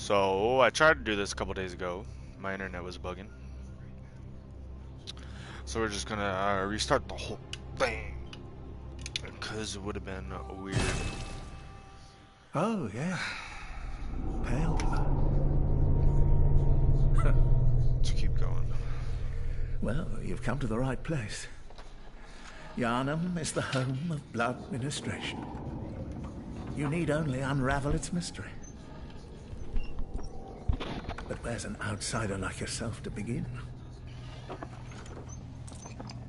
So I tried to do this a couple days ago. My internet was bugging. So we're just gonna restart the whole thing. Because it would have been weird. Oh, yeah. Pale blood. To keep going. Well, you've come to the right place. Yharnam is the home of blood administration. You need only unravel its mystery. But where's an outsider like yourself to begin?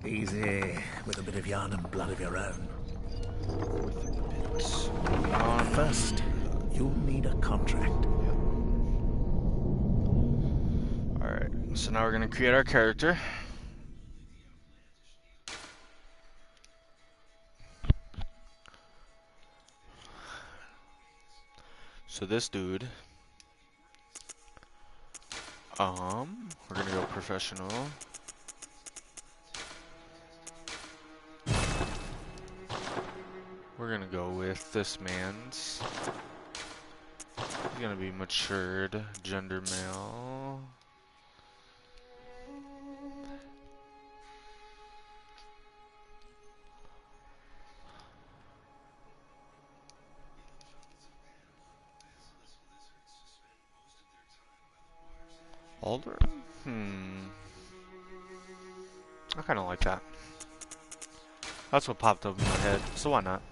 Easy, with a bit of Yharnam blood of your own. First, you'll need a contract. Alright, so now we're gonna create our character. So this dude, we're gonna go professional. We're gonna go with this man's. He's gonna be matured, gender male. Older? I kinda like that. That's what popped up in my head, so why not?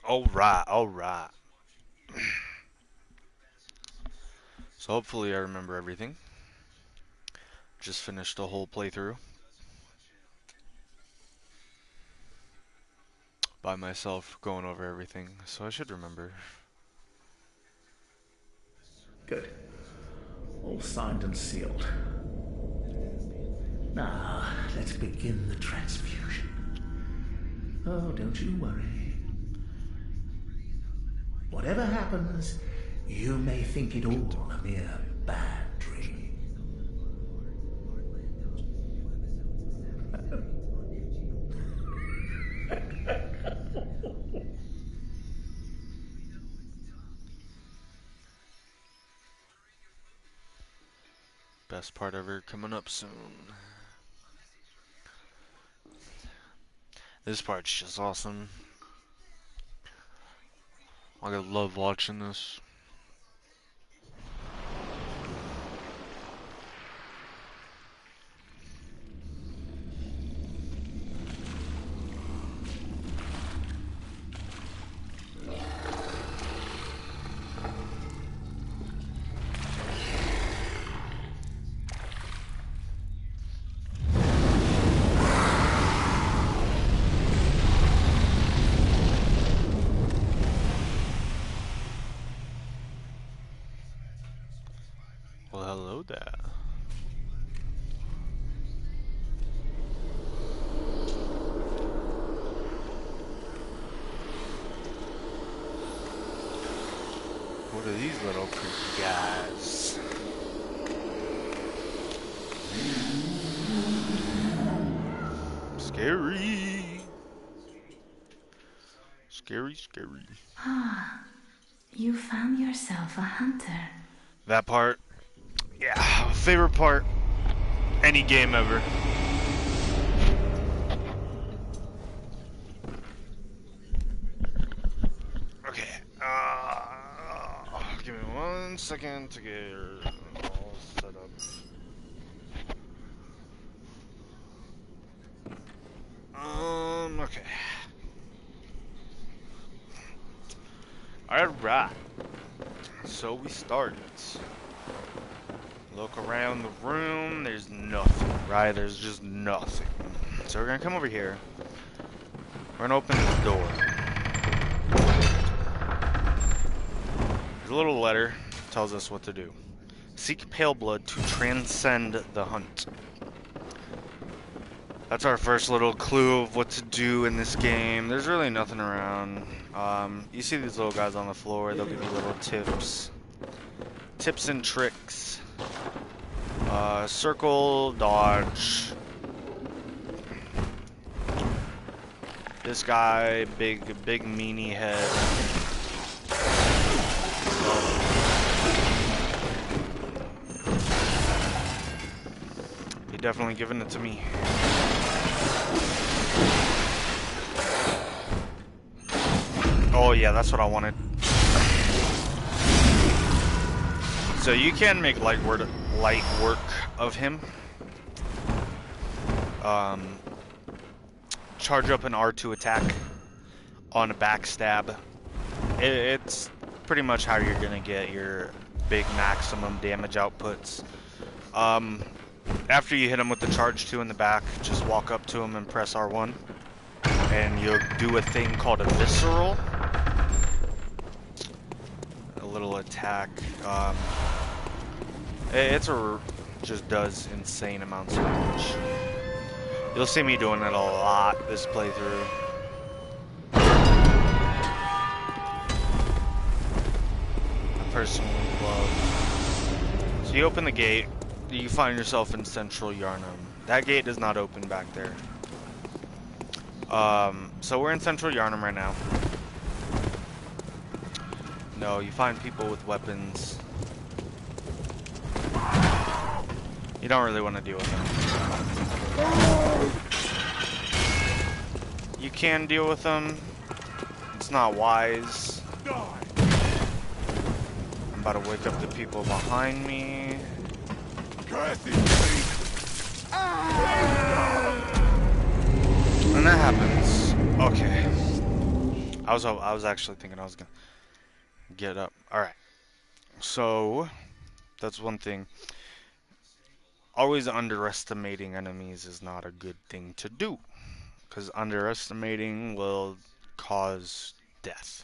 Alright, alright. So hopefully I remember everything. Just finished the whole playthrough by myself, going over everything, so I should remember. Good. All signed and sealed. Now, let's begin the transfusion. Oh, don't you worry. Whatever happens, you may think it all a mere bad dream. Best part ever coming up soon. This part's just awesome. I love watching this. Well, hello there. What are these little creepy guys? Scary. Scary, scary. Ah, you found yourself a hunter. That part. Yeah, favorite part. Any game ever. Okay. Give me 1 second to get all set up. Okay. Alright. So we started. Look around the room, there's nothing, right? There's just nothing. So we're gonna come over here. We're gonna open this door. There's a little letter, tells us what to do. Seek pale blood to transcend the hunt. That's our first little clue of what to do in this game. There's really nothing around. You see these little guys on the floor, they'll give you little tips. Tips and tricks. Circle, dodge, This guy, big meanie head. He definitely giving it to me. Oh yeah, that's what I wanted. So you can make light work of him. Charge up an R2 attack on a backstab. It's pretty much how you're gonna get your big maximum damage outputs. After you hit him with the charge 2 in the back, just walk up to him and press R1. And you'll do a thing called a visceral. A little attack. Just does insane amounts of damage. You'll see me doing it a lot this playthrough. I personally love. So you open the gate, you find yourself in central Yharnam. That gate does not open back there. So we're in central Yharnam right now. No, you find people with weapons. You don't really want to deal with them. You can deal with them. It's not wise. I'm about to wake up the people behind me. And that happens. Okay. I was actually thinking I was gonna get up. Alright. So that's one thing. Always underestimating enemies is not a good thing to do. Because underestimating will cause death.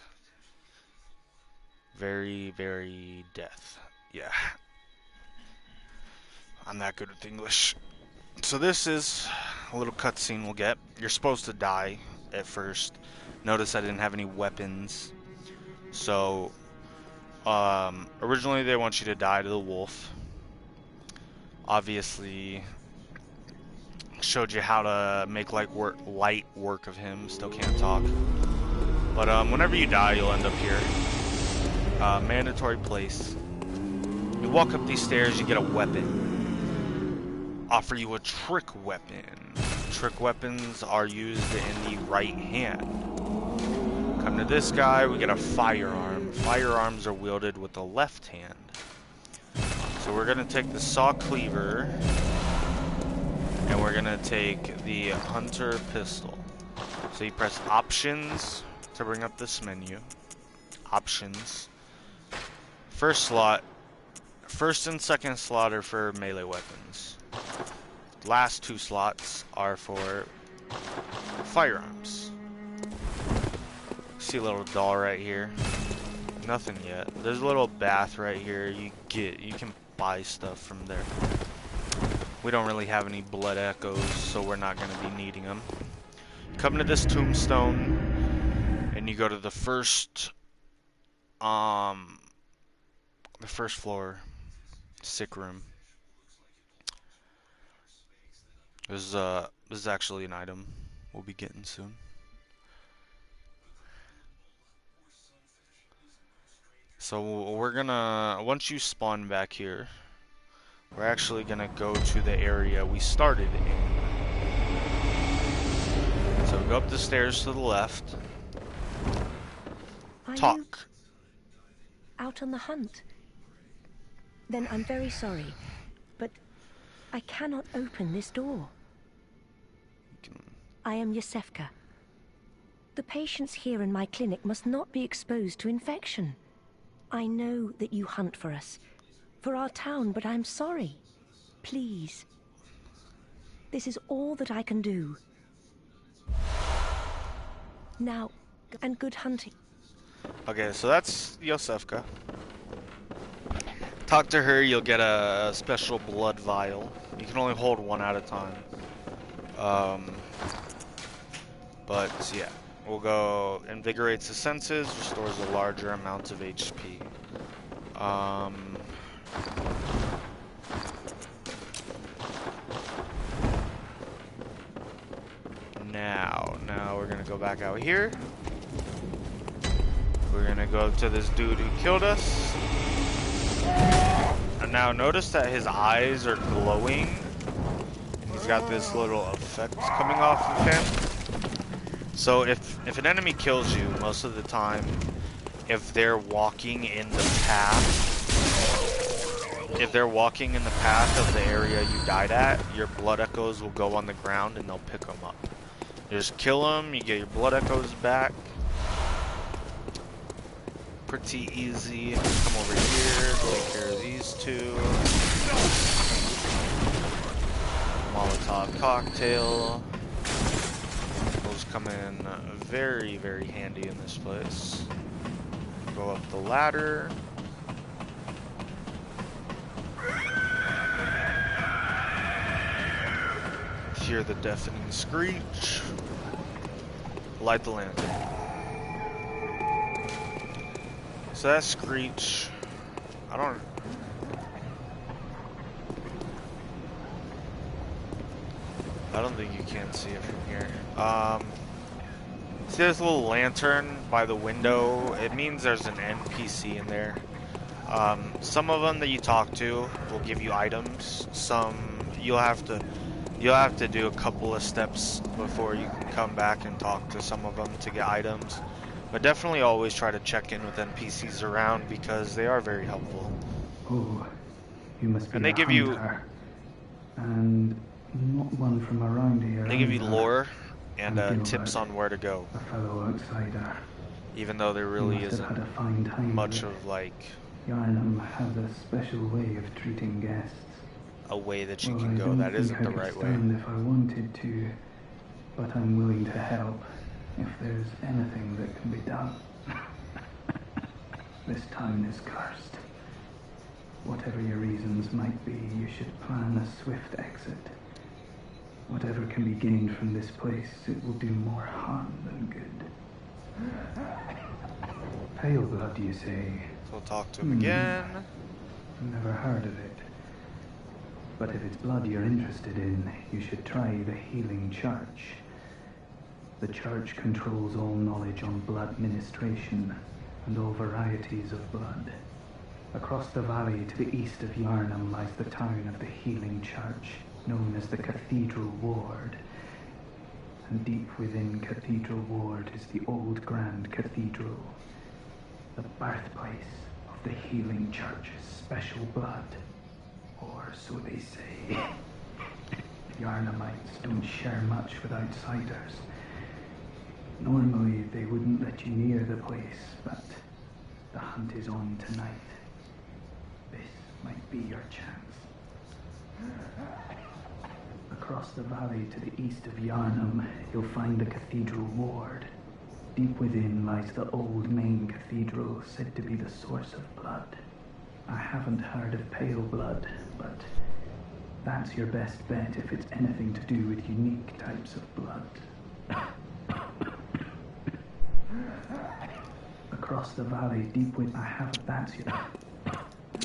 Very, very death. Yeah. I'm not good with English. So this is a little cutscene we'll get. You're supposed to die at first. Notice I didn't have any weapons. So, originally they want you to die to the wolf. Obviously, showed you how to make light work of him. Still can't talk. But whenever you die, you'll end up here. Mandatory place. You walk up these stairs, you get a weapon. Offer you a trick weapon. Trick weapons are used in the right hand. Come to this guy, we get a firearm. Firearms are wielded with the left hand. So we're going to take the saw cleaver, and we're going to take the hunter pistol. So you press options to bring up this menu. Options. First and second slot are for melee weapons. Last two slots are for firearms. See a little doll right here. Nothing yet. There's a little bath right here. You can buy stuff from there. We don't really have any blood echoes, so we're not going to be needing them. Come to this tombstone, and you go to the first floor, sick room. This is actually an item we'll be getting soon. So we're gonna, once you spawn back here, we're actually gonna go to the area we started in. So go up the stairs to the left. Talk. You out on the hunt? Then I'm very sorry, but I cannot open this door. I am Yosefka. The patients here in my clinic must not be exposed to infection. I know that you hunt for us, for our town, but I'm sorry. Please. This is all that I can do. Now, and good hunting. Okay, so that's Yosefka. Talk to her, you'll get a special blood vial. You can only hold one at a time. But yeah, we'll go invigorates the senses, restores a larger amount of HP. Now we're gonna go back out here. We're gonna go up to this dude who killed us. And now notice that his eyes are glowing. And he's got this little effect coming off of him. So if an enemy kills you, most of the time, if they're walking in the path, of the area you died at, your blood echoes will go on the ground and they'll pick them up. You just kill them, you get your blood echoes back. Pretty easy. Come over here, take care of these two. Molotov cocktail. Those come in very, very handy in this place. Go up the ladder. Hear the deafening screech. Light the lantern. So that screech, I don't think you can see it from here. See this little lantern by the window? It means there's an NPC in there. Some of them that you talk to will give you items. Some you'll have to do a couple of steps before you can come back and talk to some of them to get items. But definitely always try to check in with NPCs around because they are very helpful. Oh, you must be and they a give hunter. And not one from around here. They give you either. lore and tips on where to go. A fellow outsider. Even though there really You must have had a isn't fine time much of it. of like Yharnam has a special way of treating guests. a way that you Well, can I go don't that think isn't I the could right way. stand if I wanted to, but I'm willing to help if there's anything that can be done. This town is cursed. Whatever your reasons might be, you should plan a swift exit. Whatever can be gained from this place, it will do more harm than good. Pale blood, you say? So we'll talk to him again. Never heard of it. But if it's blood you're interested in, you should try the Healing Church. The church controls all knowledge on blood ministration and all varieties of blood. Across the valley to the east of Yharnam lies the town of the Healing Church, known as the Cathedral Ward. And deep within Cathedral Ward is the old Grand Cathedral, the birthplace of the Healing Church's special blood. Or so they say. Yharnamites don't share much with outsiders. Normally they wouldn't let you near the place, but the hunt is on tonight. This might be your chance. Across the valley to the east of Yharnam, you'll find the Cathedral Ward. Deep within lies the old main cathedral, said to be the source of blood. I haven't heard of pale blood, but that's your best bet if it's anything to do with unique types of blood. Across the valley, deep with that's your...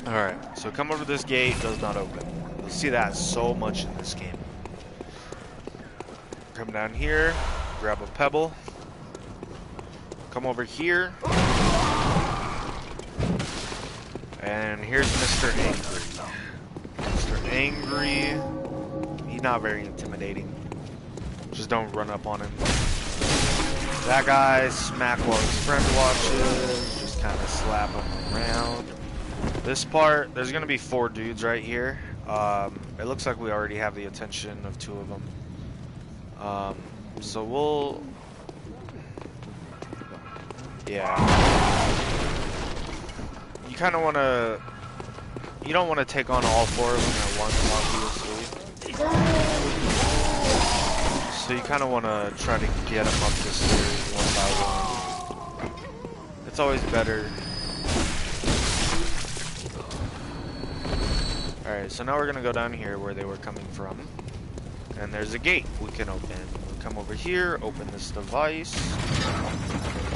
Alright, so come over this gate, does not open. You'll see that so much in this game. Come down here, grab a pebble. Come over here. And here's Mr. Angry. Mr. Angry, he's not very intimidating. Just don't run up on him. That guy, smack while his friend watches, just kind of slap him around. This part, there's going to be 4 dudes right here. It looks like we already have the attention of 2 of them. So we'll... Yeah. You kind of want to... You don't want to take on all 4 of them at once, obviously. So you kind of want to try to get them up the stairs one by one. It's always better. Alright, so now we're going to go down here where they were coming from. And there's a gate we can open. We'll come over here, open this device,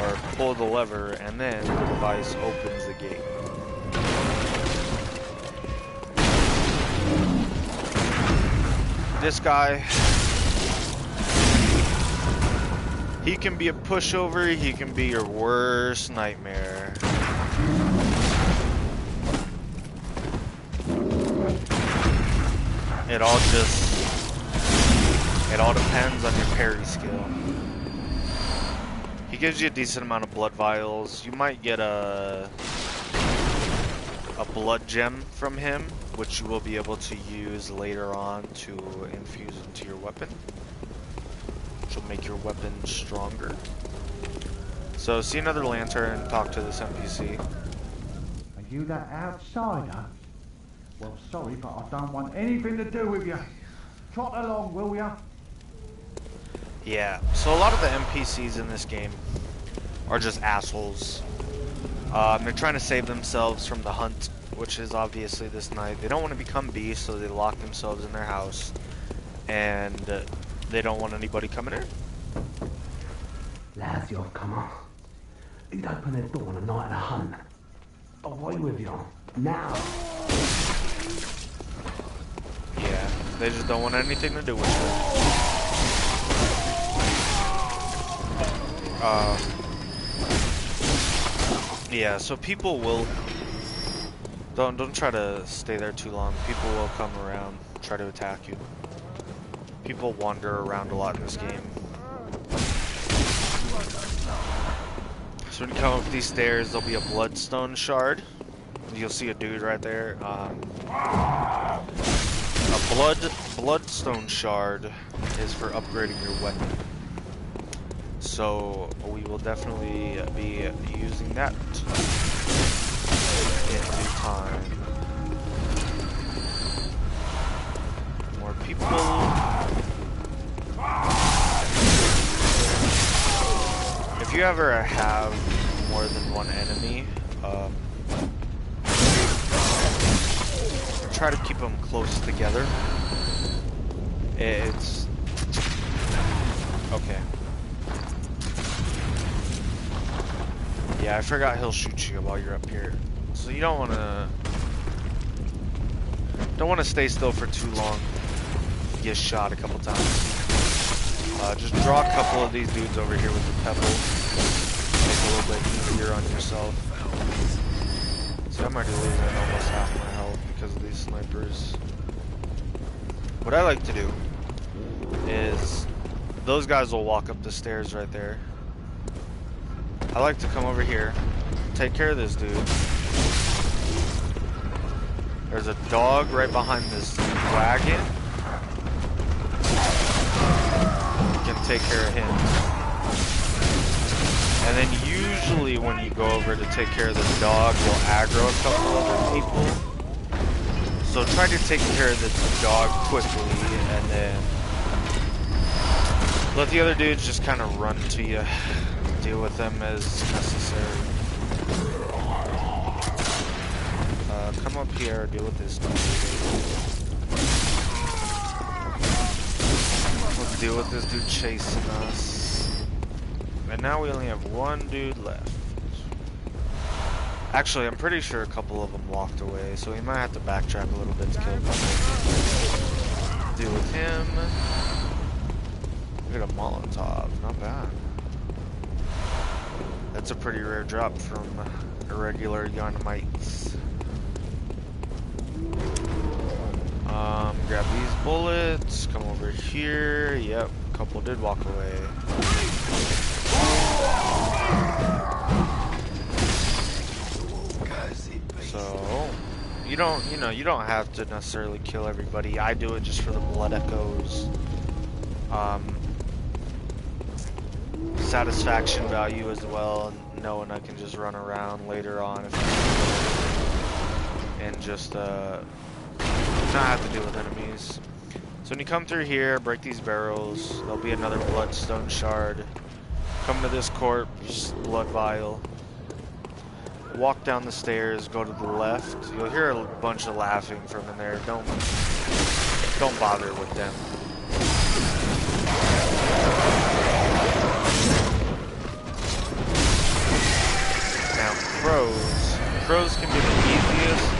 or pull the lever, and then the device opens the gate. This guy, He can be a pushover, he can be your worst nightmare. It all depends on your parry skill. He gives you a decent amount of blood vials. You might get a blood gem from him, which you will be able to use later on to infuse into your weapon, which will make your weapon stronger. So see another lantern, talk to this NPC. Are you that outsider? Well, sorry, but I don't want anything to do with you. Trot along, will ya? Yeah, so a lot of the NPCs in this game are just assholes. They're trying to save themselves from the hunt, which is obviously this night. They don't want to become beasts, so they lock themselves in their house. And they don't want anybody coming in. Lads, you've come on. You'd open the door on a night of the hunt. Away with you. Now. Yeah, they just don't want anything to do with it. Yeah, so people will... Don't try to stay there too long. People will come around, try to attack you. People wander around a lot in this game. So when you come up these stairs, there'll be a Bloodstone Shard. You'll see a dude right there. A Bloodstone Shard is for upgrading your weapon. So we will definitely be using that in due time. More people. If you ever have more than one enemy, try to keep them close together. It's okay. Yeah, I forgot he'll shoot you while you're up here. So you don't want to stay still for too long. You get shot a couple times. Just draw a couple of these dudes over here with the pebble. Make it a little bit easier on yourself. So I'm already losing almost half my health because of these snipers. What I like to do is those guys will walk up the stairs right there. I like to come over here, take care of this dude. There's a dog right behind this wagon. You can take care of him. And then usually when you go over to take care of this dog, you'll aggro a couple other people. So try to take care of the dog quickly and then let the other dudes just kind of run to you. Deal with them as necessary. Come up here, deal with this dude. Let's deal with this dude chasing us. And now we only have one dude left. Actually, I'm pretty sure a couple of them walked away, so we might have to backtrack a little bit to kill a couple. Deal with him. Look at a Molotov, not bad. That's a pretty rare drop from irregular Yharnamites. Grab these bullets, come over here. Yep, a couple did walk away. So you don't have to necessarily kill everybody. I do it just for the blood echoes. Satisfaction value as well, knowing I can just run around later on if I and just not have to deal with enemies. So when you come through here, break these barrels, there'll be another Bloodstone Shard. Come to this corpse, blood vial. Walk down the stairs, go to the left. You'll hear a bunch of laughing from in there. Don't bother with them. Now, crows can be the easiest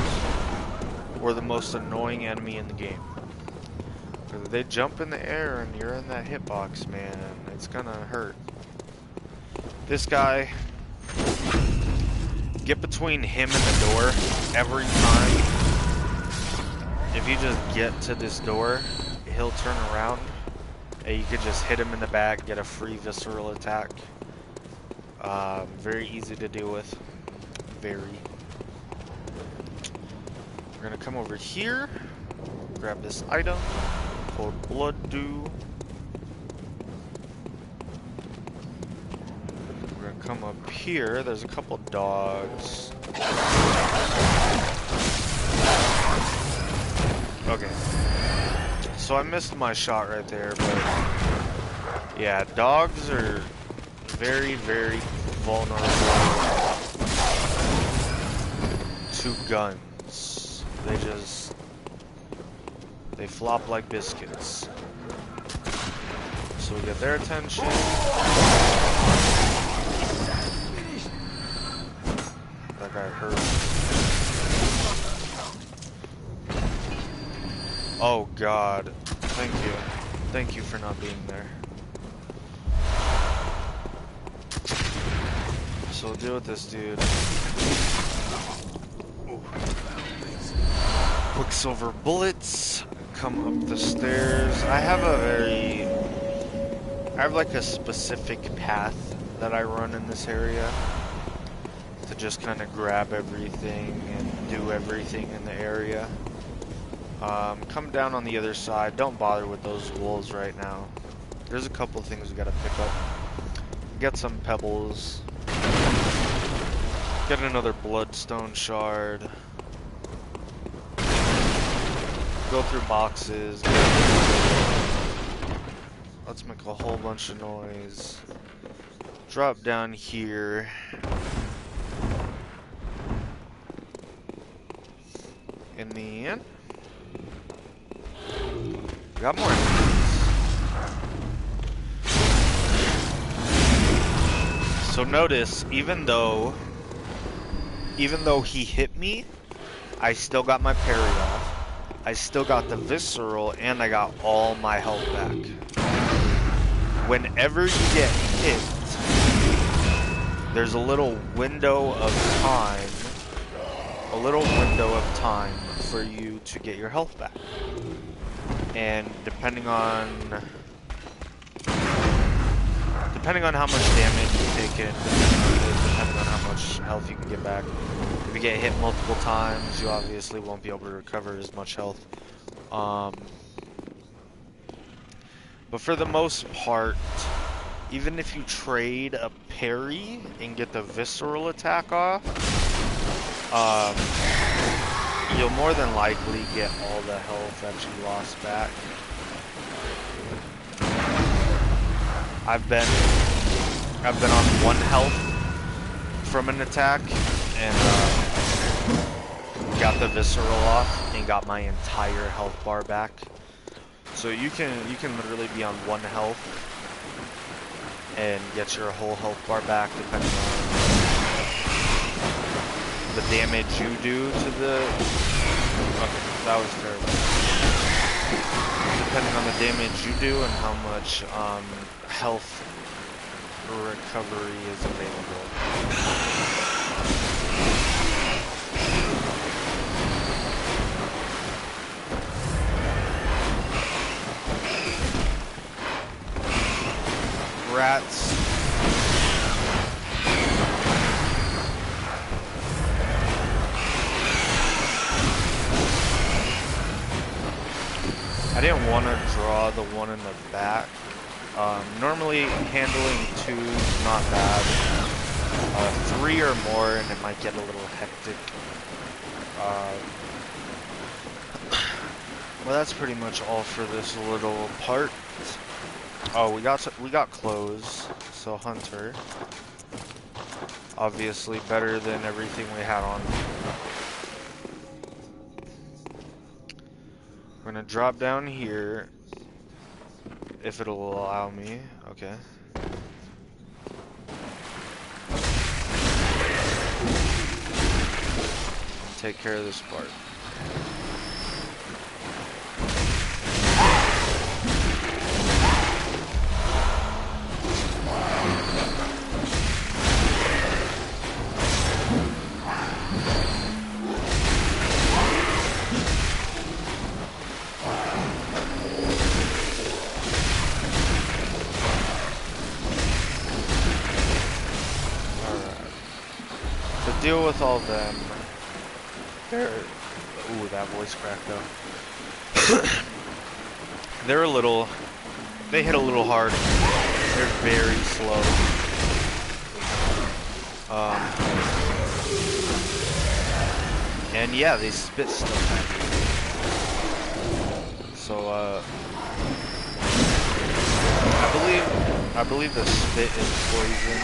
or the most annoying enemy in the game. Because if they jump in the air and you're in that hitbox, man, it's gonna hurt. This guy, get between him and the door every time. If you just get to this door, he'll turn around and you could just hit him in the back, get a free visceral attack. Very easy to deal with. Very. We're gonna come over here, grab this item called Blood Dew. We're gonna come up here. There's a couple dogs. Okay. So I missed my shot right there, but yeah, dogs are very, very vulnerable to guns. They flop like biscuits. So we get their attention. That guy hurt. Oh God, thank you. Thank you for not being there. So we'll deal with this dude. Ooh. Quicksilver bullets. Come up the stairs. I have like a specific path that I run in this area to just kind of grab everything and do everything in the area. Come down on the other side. Don't bother with those wolves right now. There's a couple things we gotta pick up. Get some pebbles. Get another Bloodstone Shard. Go through boxes. Let's make a whole bunch of noise. Drop down here. In the end, got more. So notice, even though he hit me, I still got my parry off. I still got the visceral, and I got all my health back. Whenever you get hit, there's a little window of time. For you to get your health back. And depending on how much damage you take in, depending on how much health you can get back. If you get hit multiple times, you obviously won't be able to recover as much health. But for the most part, even if you trade a parry and get the visceral attack off, you'll more than likely get all the health that you lost back. I've been on 1 health from an attack and got the visceral off and got my entire health bar back. So you can literally be on 1 health and get your whole health bar back depending on the damage you do to the... Okay, that was terrible. Depending on the damage you do and how much health recovery is available. Rats. I didn't want to draw the one in the back. Normally handling 2 is not bad. 3 or more and it might get a little hectic. Well, that's pretty much all for this little part. Oh, we got clothes, so Hunter. Obviously better than everything we had on. We're gonna drop down here, if it'll allow me. Okay. Take care of this part. deal with all them. They're... Ooh, that voice crack though. They're a little... They hit a little hard. They're very slow. And yeah, they spit stuff at you. So, I believe the spit is poison.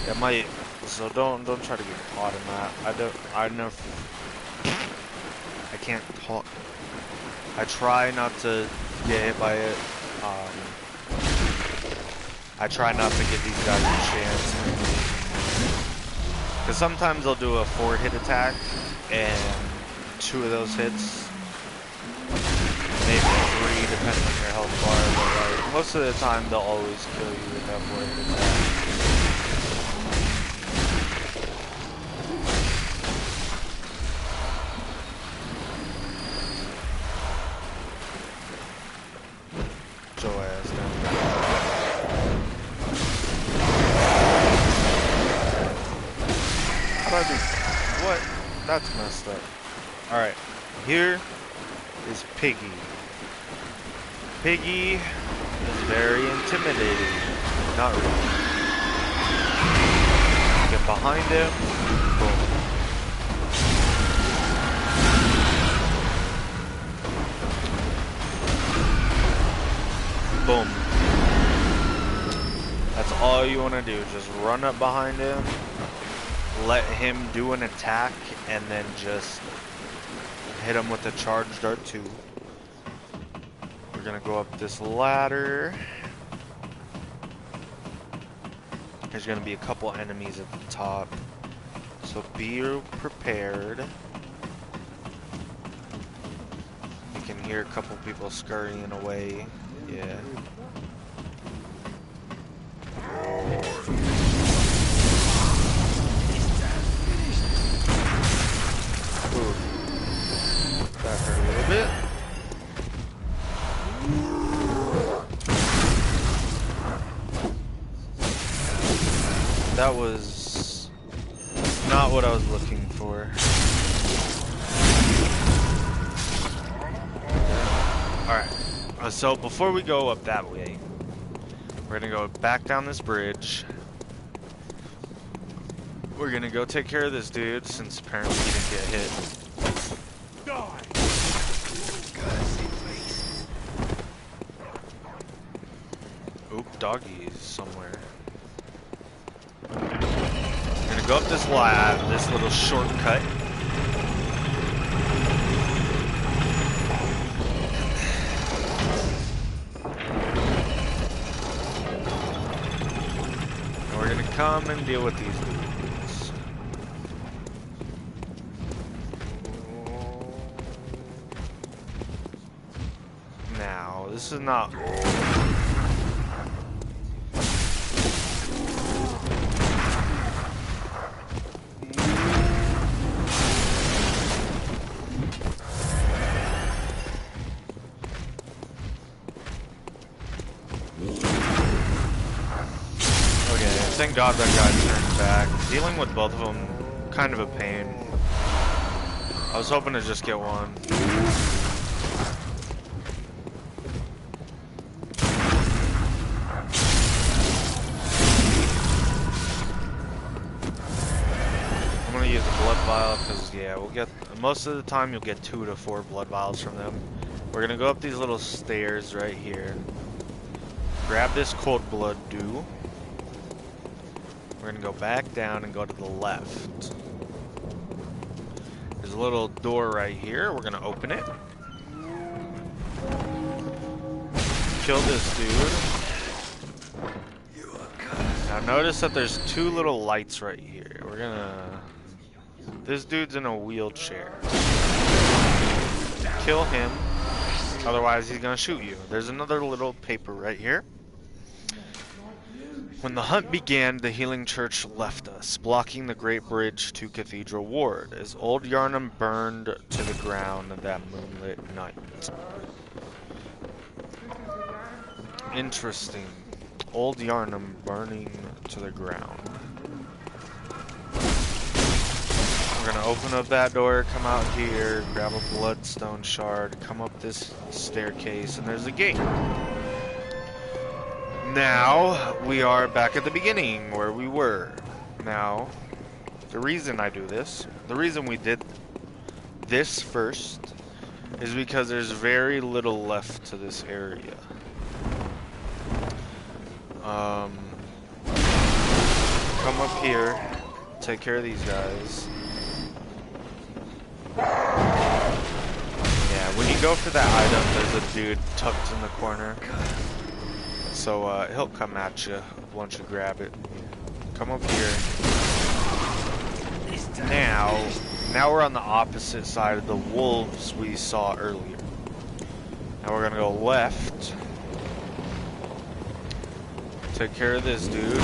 It might, so don't try to get caught in that. I can't talk. I try not to get hit by it. I try not to give these guys a chance. Because sometimes they'll do a 4-hit attack, and 2 of those hits, maybe 3 depending on your health bar, but like, most of the time they'll always kill you with that 4-hit attack. What? That's messed up. Alright, here is Piggy. Piggy is very intimidating. Not really. Get behind him. Boom. Boom. That's all you want to do. Just run up behind him. Let him do an attack, and then just hit him with a charge dart too. We're gonna go up this ladder. There's gonna be a couple enemies at the top, so be prepared. You can hear a couple people scurrying away. Yeah. That hurt a little bit. That was not what I was looking for. Alright, so before we go up that way, we're gonna go back down this bridge. We're gonna go take care of this dude, since apparently he didn't get hit. Oop, doggies somewhere. We're gonna go up this this little shortcut. And we're gonna come and deal with these dudes. Now, this is not... Thank God that guy turned back. Dealing with both of them, kind of a pain. I was hoping to just get one. I'm gonna use a blood vial because, yeah, we'll get, most of the time you'll get 2 to 4 blood vials from them. We're gonna go up these little stairs right here. Grab this cold blood dew. We're gonna go back down and go to the left. There's a little door right here. We're gonna open it. Kill this dude. Now notice that there's 2 little lights right here. We're gonna... This dude's in a wheelchair. Kill him. Otherwise he's gonna shoot you. There's another little paper right here. When the hunt began, the healing church left us, blocking the great bridge to Cathedral Ward, as old Yharnam burned to the ground that moonlit night. Interesting. Old Yharnam burning to the ground. gonna open up that door, come out here, grab a Bloodstone Shard, come up this staircase, and there's a gate. Now, we are back at the beginning, where we were. Now, the reason I do this, the reason we did this first, is because there's very little left to this area. Come up here, take care of these guys. Yeah, when you go for that item, there's a dude tucked in the corner. So he'll come at you once you grab it. Come up here. Now we're on the opposite side of the wolves we saw earlier. Now we're gonna go left. Take care of this dude.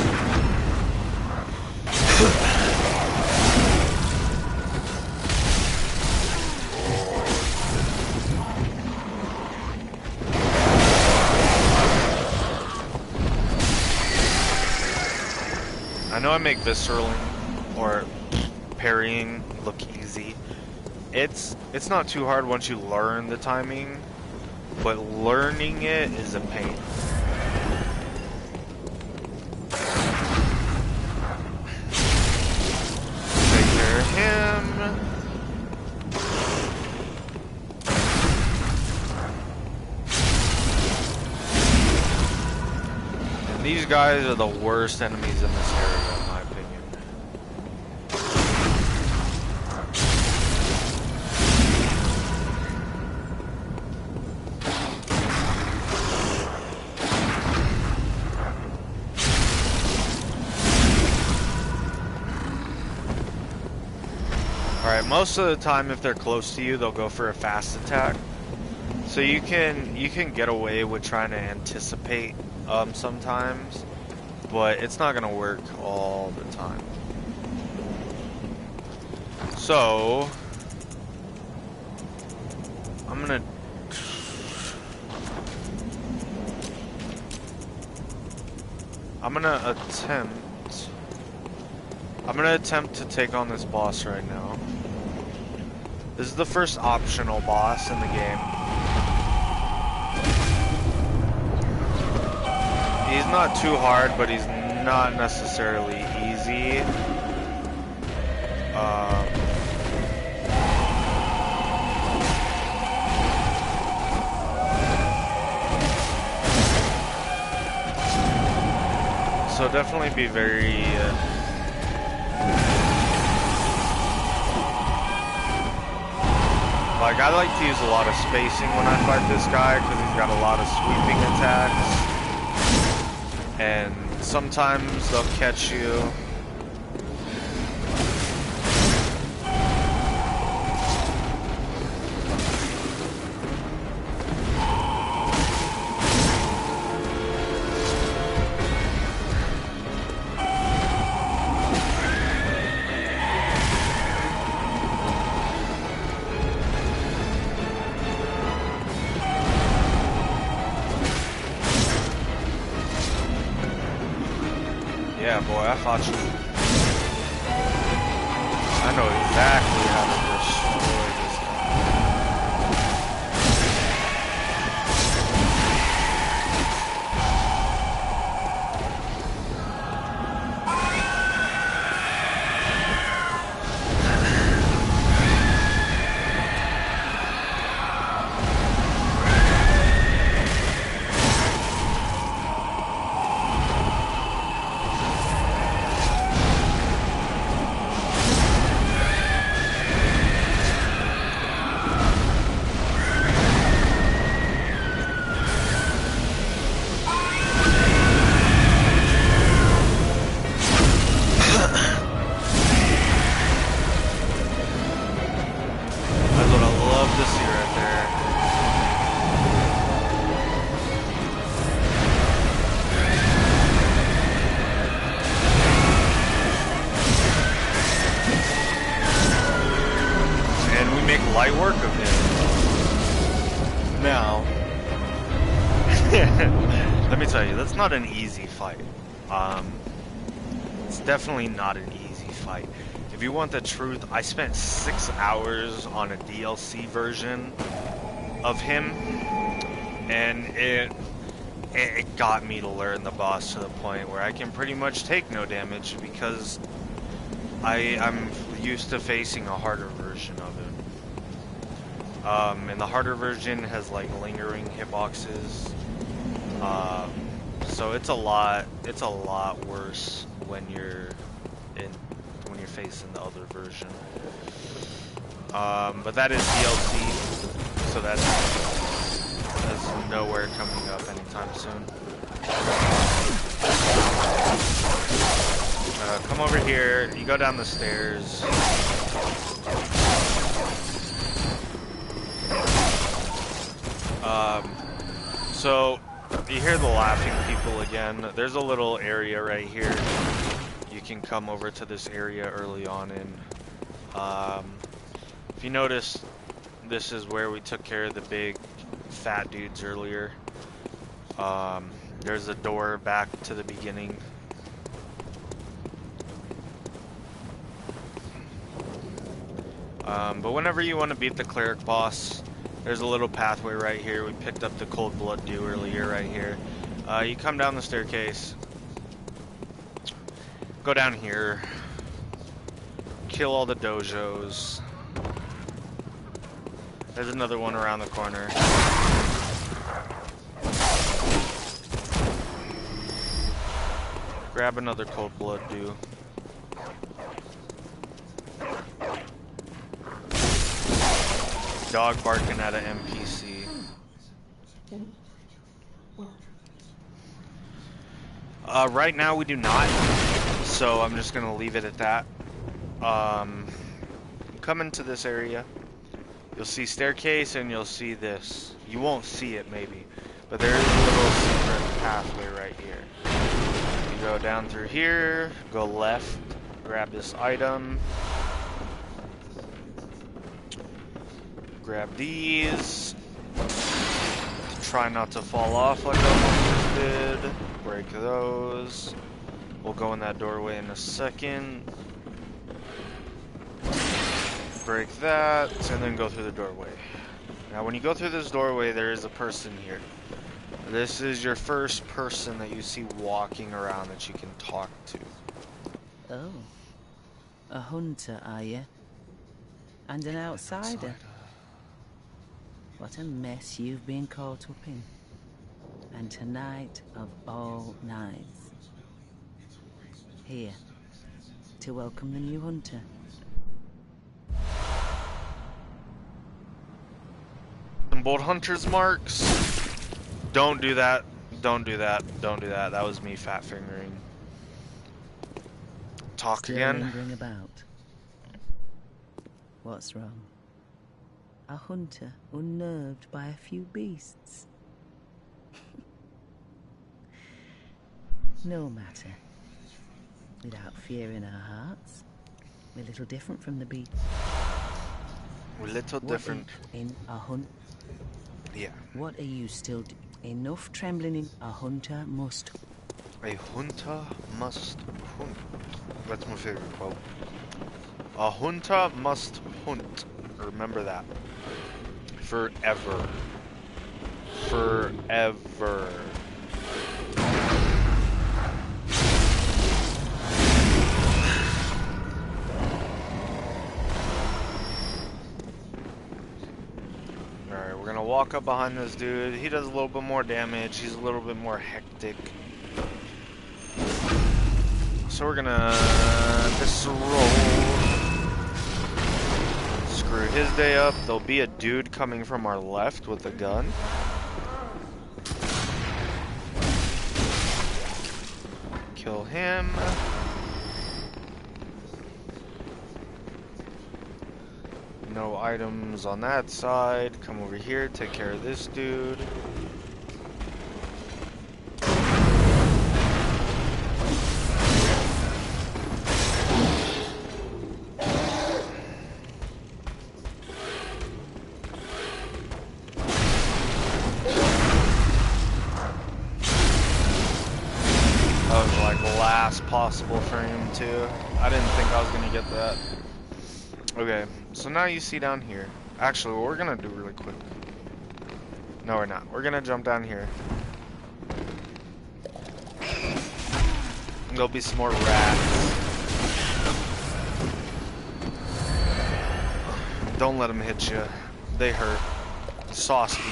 I know I make visceraling or parrying look easy. It's not too hard once you learn the timing, but learning it is a pain. Take care of him. And these guys are the worst enemies in this area. Most of the time, if they're close to you, they'll go for a fast attack. So you can get away with trying to anticipate sometimes, but it's not gonna work all the time. So I'm gonna attempt to take on this boss right now. This is the first optional boss in the game. He's not too hard, but he's not necessarily easy. So definitely be very... Like, I like to use a lot of spacing when I fight this guy, because he's got a lot of sweeping attacks. And sometimes they'll catch you. Yeah, boy, I fought you. I know exactly how to destroy this guy. Light work of him. Now, let me tell you, that's not an easy fight. It's definitely not an easy fight. If If you want the truth, I spent 6 hours on a DLC version of him, and it got me to learn the boss to the point where I can pretty much take no damage because I'm used to facing a harder version of it. And the harder version has like lingering hitboxes, so it's a lot worse when you're facing the other version. But that is DLC, so that's nowhere coming up anytime soon. Come over here. You go down the stairs. So you hear the laughing people again. There's a little area right here. You can come over to this area early on in. If you notice, this is where we took care of the big fat dudes earlier. There's a door back to the beginning. But whenever you want to beat the cleric boss, there's a little pathway right here. We picked up the cold blood dew earlier right here. You come down the staircase. Go down here. Kill all the dojos. There's another one around the corner. Grab another cold blood dew. Dog barking at an NPC. Right now we do not, so I'm just gonna leave it at that. Come into this area. You'll see staircase and you'll see this. You won't see it maybe, but there is a little secret pathway right here. You go down through here, go left, grab this item. Grab these. Try not to fall off like I almost did. Break those. We'll go in that doorway in a second. Break that, and then go through the doorway. Now when you go through this doorway, there is a person here. This is your first person that you see walking around that you can talk to. Oh. A hunter, are you? And an outsider? What a mess you've been caught up in. And tonight of all nights. Here, to welcome the new hunter. Some bold hunter's marks. Don't do that. Don't do that. Don't do that. That was me fat fingering. Talk Still again. lingering about. What's wrong? A hunter unnerved by a few beasts. No matter. Without fear in our hearts, we're a little different from the beasts. We're a little different. In a hunt. Yeah. What are you still enough trembling in a hunter must. A hunter must hunt. That's my favorite quote. A hunter must hunt. Remember that. Forever. Forever. Alright, we're gonna walk up behind this dude. He does a little bit more damage. He's a little bit more hectic. So we're gonna disroll. Screw his day up. There'll be a dude coming from our left with a gun. Kill him. No items on that side. Come over here, take care of this dude. last possible frame too. I didn't think I was gonna get that. Okay, so now you see down here. Actually, what we're gonna do really quick. No, we're not. We're gonna jump down here. There'll be some more rats. Don't let them hit you. They hurt. Saw spear.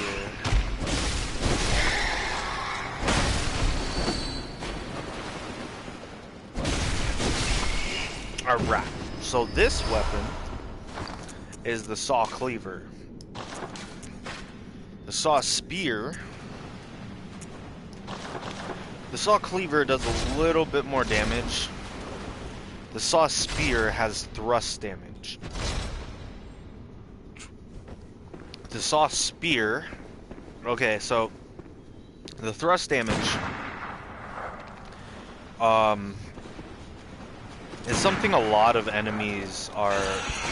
Alright. So this weapon is the saw cleaver. The saw spear. The saw cleaver does a little bit more damage. The saw spear has thrust damage. The saw spear. Okay, so the thrust damage is something a lot of enemies are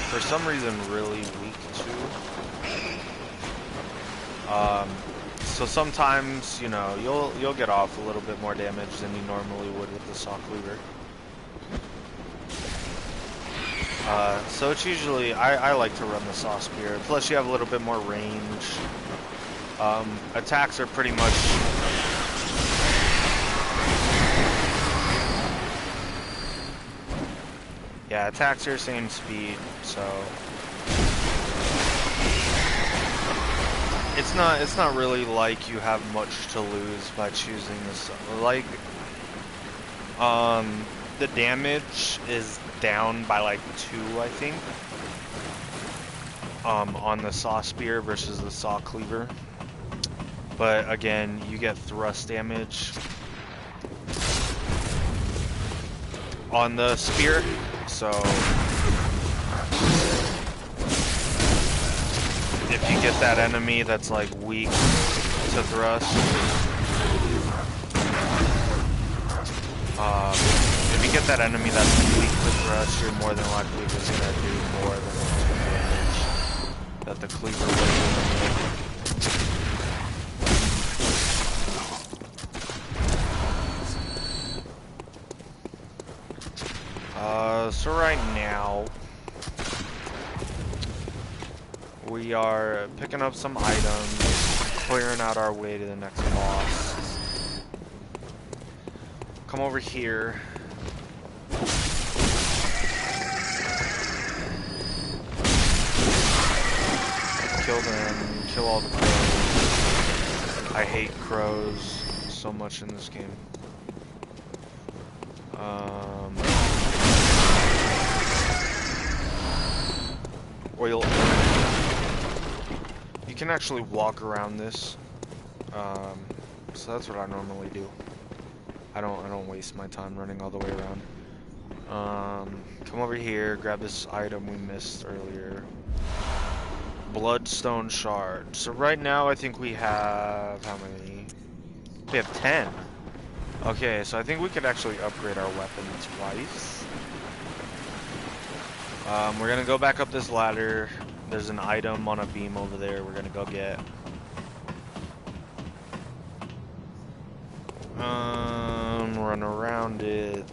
for some reason really weak to. So sometimes, you know, you'll get off a little bit more damage than you normally would with the saw cleaver. So it's usually, I like to run the saw spear. Plus you have a little bit more range. Attacks are pretty much... Yeah, attacks are same speed, so... It's not really like you have much to lose by choosing this. Like, the damage is down by like 2, I think. On the saw spear versus the saw cleaver. But again, you get thrust damage on the spear, so if you get that enemy that's like weak to thrust, if you get that enemy that's weak to thrust, you're more than likely just gonna do more than the damage that the cleaver will. So right now, we are picking up some items, clearing out our way to the next boss. Come over here. Kill them, kill all the crows. I hate crows so much in this game. Oil. You can actually walk around this, so that's what I normally do. I don't waste my time running all the way around. Come over here, grab this item we missed earlier. Bloodstone Shards. So right now I think we have, how many? We have 10. Okay, so I think we could actually upgrade our weapon twice. We're gonna go back up this ladder. There's an item on a beam over there we're gonna go get. Run around it.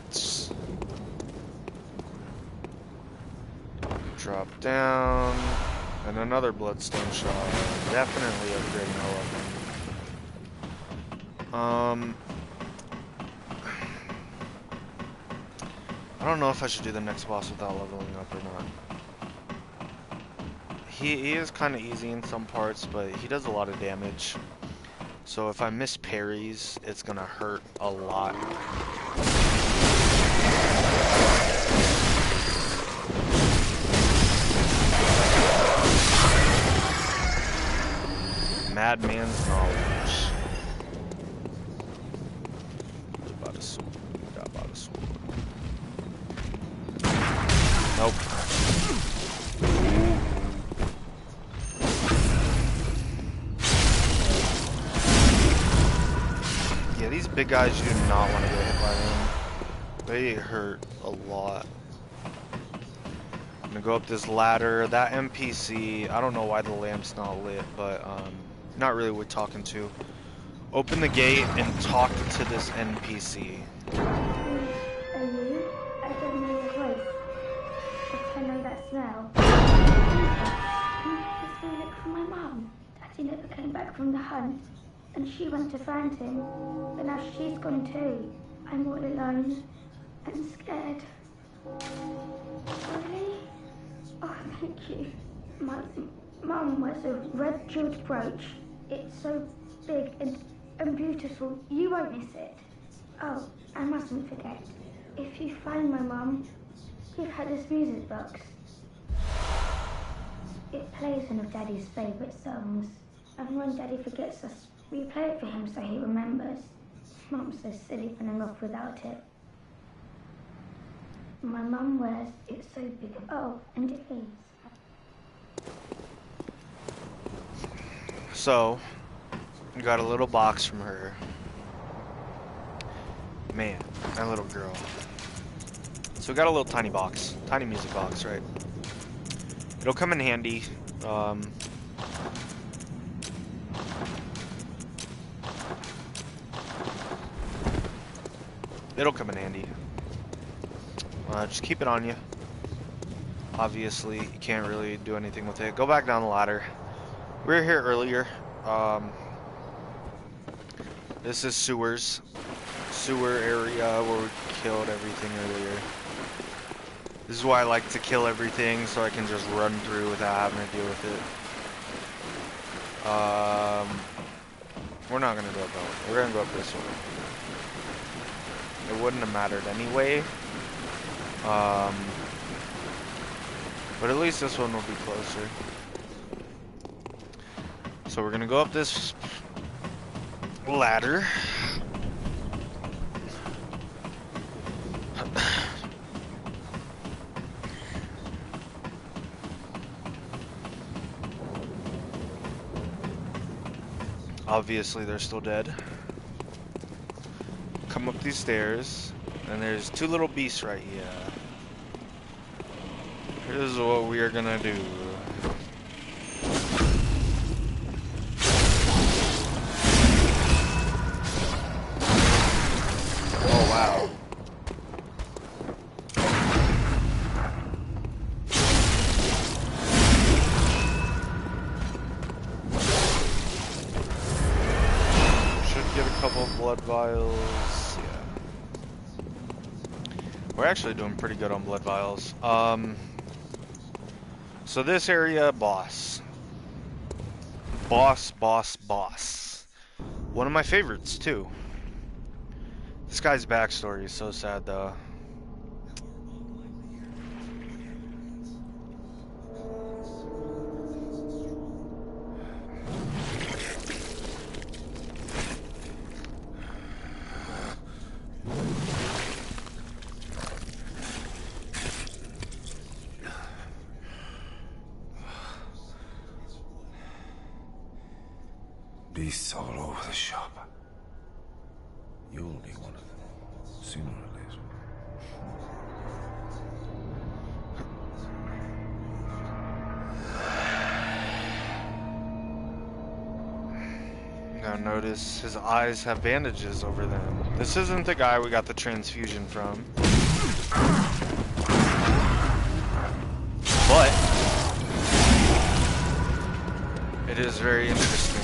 Drop down. And another Bloodstone Shard. Definitely upgrading our weapon. I don't know if I should do the next boss without leveling up or not. He is kind of easy in some parts, but he does a lot of damage. So if I miss parries, it's gonna hurt a lot. Madman's knowledge. Nope. Yeah, these big guys, you do not want to get hit by them. They hurt a lot. I'm gonna go up this ladder. That NPC, I don't know why the lamp's not lit, but not really worth talking to. Open the gate and talk to this NPC. smell. It's the look from my mum. Daddy never came back from the hunt, and she went to find him, but now she's gone too. I'm all alone and scared. Really? Oh, thank you. My mum wears a red jeweled brooch. It's so big and beautiful. You won't miss it. Oh, I mustn't forget. If you find my mum, give her this music box. It plays one of Daddy's favourite songs. And when Daddy forgets us, we play it for him so he remembers. Mum's so silly running off without it. My mum wears it so big. Oh, and it is. So, we got a little box from her. Man, that little girl. So we got a little tiny box, tiny music box, right? It'll come in handy. It'll come in handy. Just keep it on you. Obviously, you can't really do anything with it. Go back down the ladder. We were here earlier. This is sewers. Sewer area where we killed everything earlier. This is why I like to kill everything so I can just run through without having to deal with it. We're not gonna go up that way. We're gonna go up this way. It wouldn't have mattered anyway. But at least this one will be closer. So we're gonna go up this ladder. Obviously, they're still dead. Come up these stairs, and there's two little beasts right here. Here's what we are gonna do. Oh, wow. Blood vials, yeah. We're actually doing pretty good on blood vials. So this area, boss. Boss. One of my favorites, too. This guy's backstory is so sad, though. Beasts all over the shop. You'll be one of them, sooner or later. Now notice his eyes have bandages over them. This isn't the guy we got the transfusion from. But it is very interesting.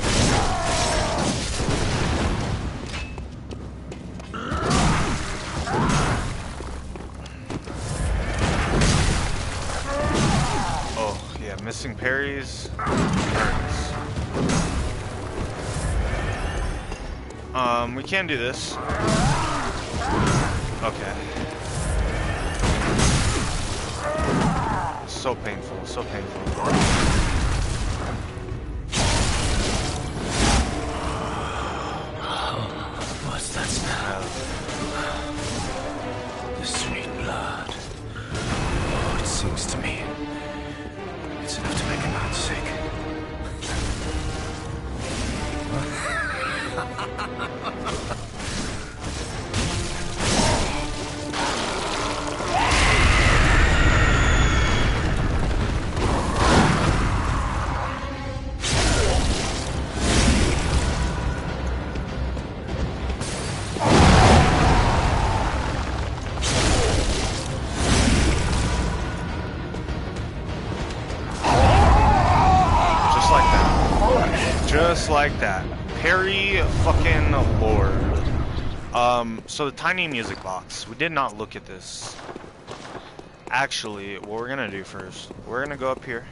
Missing parries. We can do this. Okay. So painful, so painful. What's that smell? The sweet blood. Oh, it seems to me it's enough to make a man sick. like that. Perry fucking Lord. So the tiny music box. We did not look at this. Actually, what we're gonna do first, we're gonna go up here.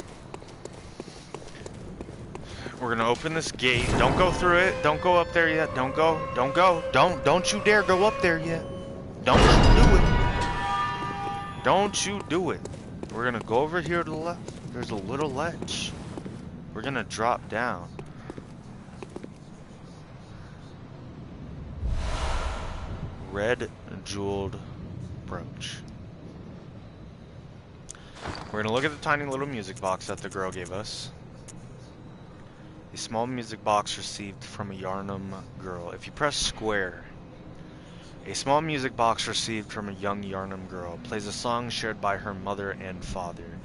We're gonna open this gate. Don't go through it. Don't go up there yet. Don't go. Don't go. Don't you dare go up there yet. Don't you do it. Don't you do it. We're gonna go over here to the left. There's a little ledge. We're gonna drop down. Red jeweled brooch. We're gonna look at the tiny little music box that the girl gave us. A small music box received from a Yharnam girl. If you press square, a small music box received from a young Yharnam girl plays a song shared by her mother and father.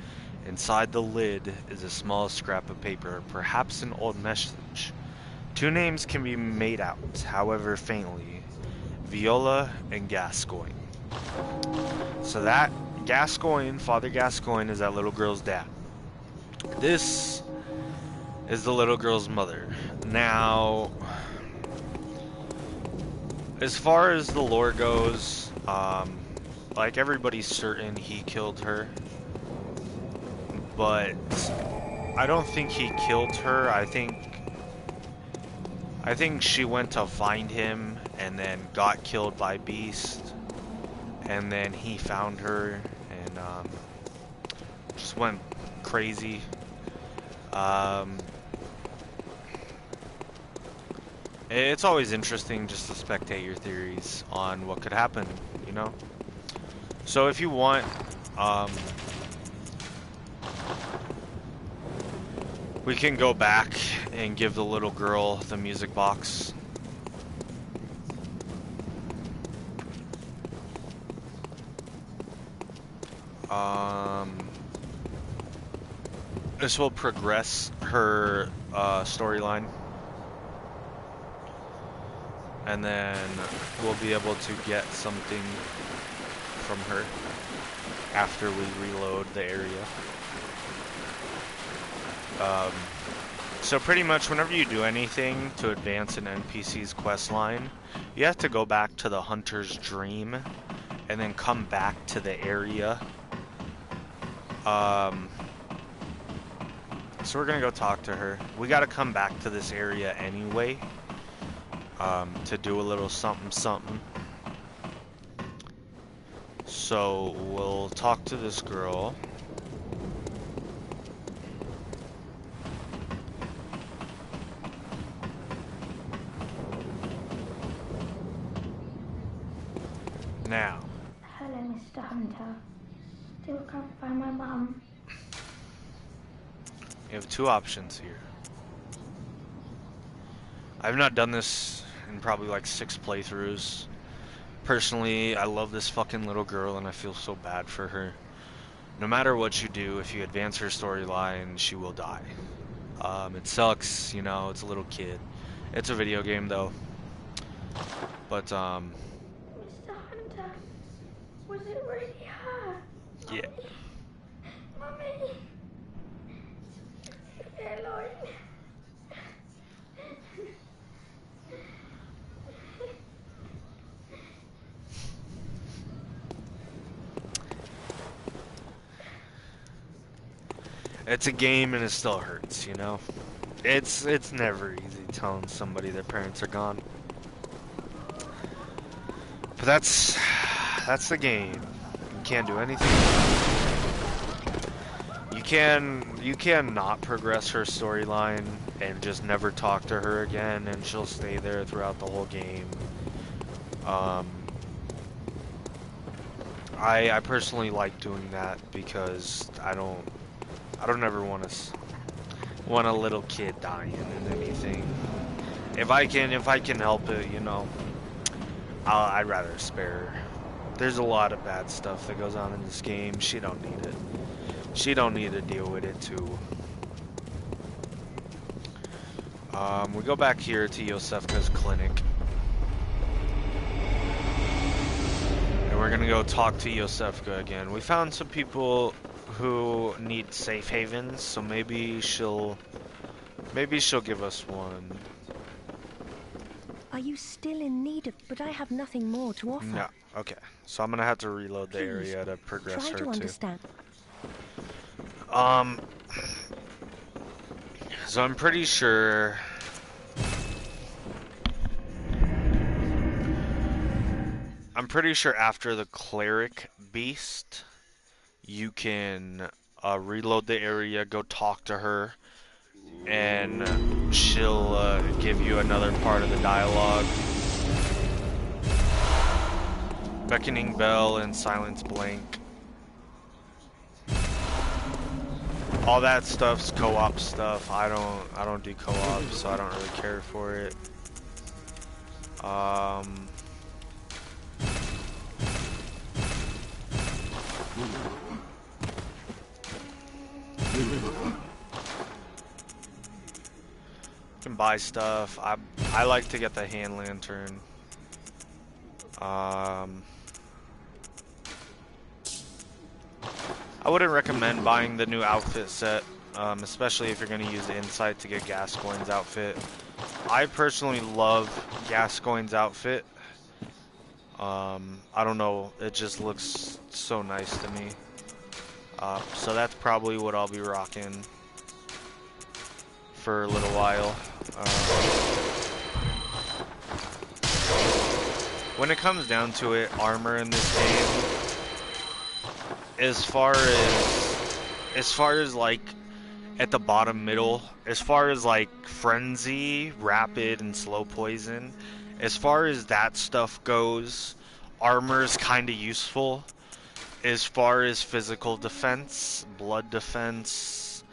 Inside the lid is a small scrap of paper, perhaps an old message. Two names can be made out, however faintly: Viola and Gascoigne. So that Gascoigne, Father Gascoigne, is that little girl's dad. This is the little girl's mother. Now, as far as the lore goes, like, everybody's certain he killed her, but I don't think he killed her. I think she went to find him and then got killed by Beast, and then he found her and just went crazy. It's always interesting just to spectate your theories on what could happen, you know? So if you want, we can go back and give the little girl the music box. This will progress her storyline. And then we'll be able to get something from her after we reload the area. So pretty much whenever you do anything to advance an NPC's quest line, you have to go back to the Hunter's Dream and then come back to the area. So we're gonna go talk to her. We gotta come back to this area anyway. To do a little something. So we'll talk to this girl. Now. Hello, Mr. Hunter. Still can't find my mum. You have two options here. I've not done this in probably like 6 playthroughs. Personally, I love this fucking little girl and I feel so bad for her. No matter what you do, if you advance her storyline, she will die. It sucks, you know, it's a little kid. It's a video game though. But, Mr. Hunter, was it really her? Yeah. Mummy! Hello. It's a game and it still hurts, you know? It's never easy telling somebody their parents are gone. But that's the game. You can't do anything. You can not progress her storyline and just never talk to her again, and she'll stay there throughout the whole game. I personally like doing that because I don't ever want a little kid dying in anything. If I can help it, you know, I'd rather spare her. There's a lot of bad stuff that goes on in this game. She don't need it. She don't need to deal with it too. We go back here to Yosefka's clinic. And we're gonna go talk to Yosefka again. We found some people who need safe havens, so maybe she'll give us one. Are you still in need of... But I have nothing more to offer. No. Okay. So I'm gonna have to reload the Please, area to progress try her to understand. So I'm pretty sure... after the cleric beast, you can reload the area, go talk to her, and she'll give you another part of the dialogue. Beckoning Bell and Silence Blank. All that stuff's co-op stuff. I don't do co-op, so I don't really care for it. You can buy stuff. I like to get the hand lantern. I wouldn't recommend buying the new outfit set, especially if you're going to use the insight to get Gascoigne's outfit. I personally love Gascoigne's outfit. I don't know, it just looks so nice to me. So that's probably what I'll be rocking for a little while. When it comes down to it, armor in this game, as far as like at the bottom middle, as far as like frenzy, rapid, and slow poison, as far as that stuff goes, armor's kind of useful. As far as physical defense, blood defense,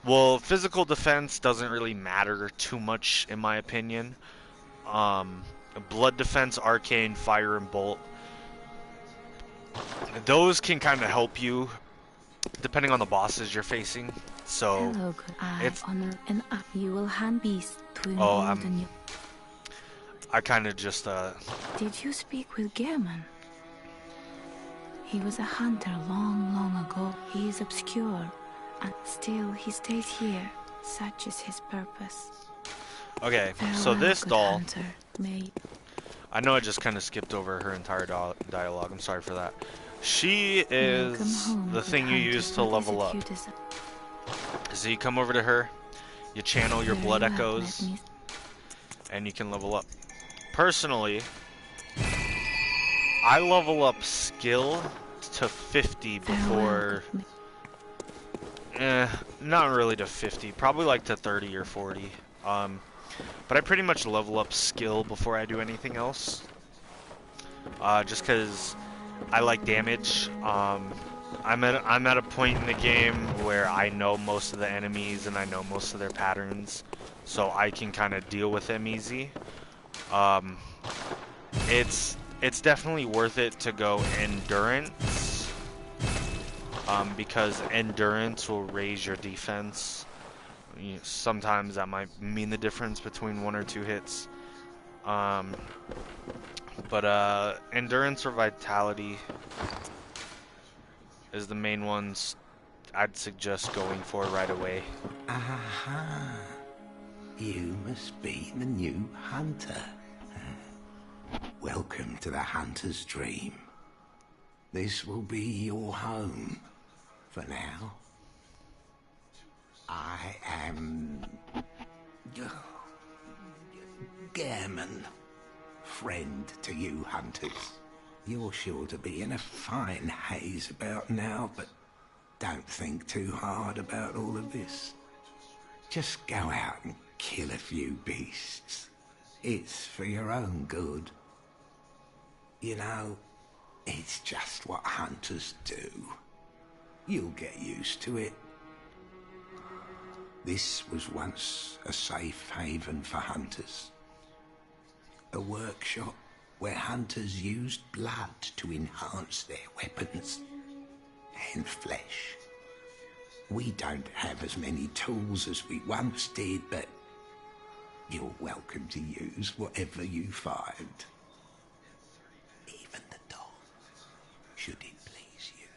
well, physical defense doesn't really matter too much in my opinion. Blood defense, arcane, fire, and bolt, those can kind of help you depending on the bosses you're facing. So Hello, good eye, it's honor, and you will hand beast to I kind of just Did you speak with Gehrman? He was a hunter long ago. He is obscure, and still he stays here. Such is his purpose. Okay, Farewell, so this good doll, hunter. May I know I just kind of skipped over her entire dialogue. I'm sorry for that. She is home, the good thing you hunter. use to What is level it up. you desire? So you come over to her, you channel your Very blood well, echoes, let me- and you can level up. Personally, I level up skill to 50 before... not really to 50, probably like to 30 or 40. But I pretty much level up skill before I do anything else. Just because I like damage. I'm at a point in the game where I know most of the enemies and I know most of their patterns, so I can kind of deal with them easy. It's definitely worth it to go endurance, because endurance will raise your defense. Sometimes that might mean the difference between 1 or 2 hits. But endurance or vitality is the main ones I'd suggest going for right away. Aha! You must be the new hunter. Welcome to the hunter's dream. This will be your home for now. I am Gehrman, friend to you hunters. You're sure to be in a fine haze about now, but don't think too hard about all of this. Just go out and kill a few beasts. It's for your own good. You know, it's just what hunters do. You'll get used to it. This was once a safe haven for hunters. A workshop where hunters used blood to enhance their weapons and flesh. We don't have as many tools as we once did, but you're welcome to use whatever you find. Even the dog, should it please you.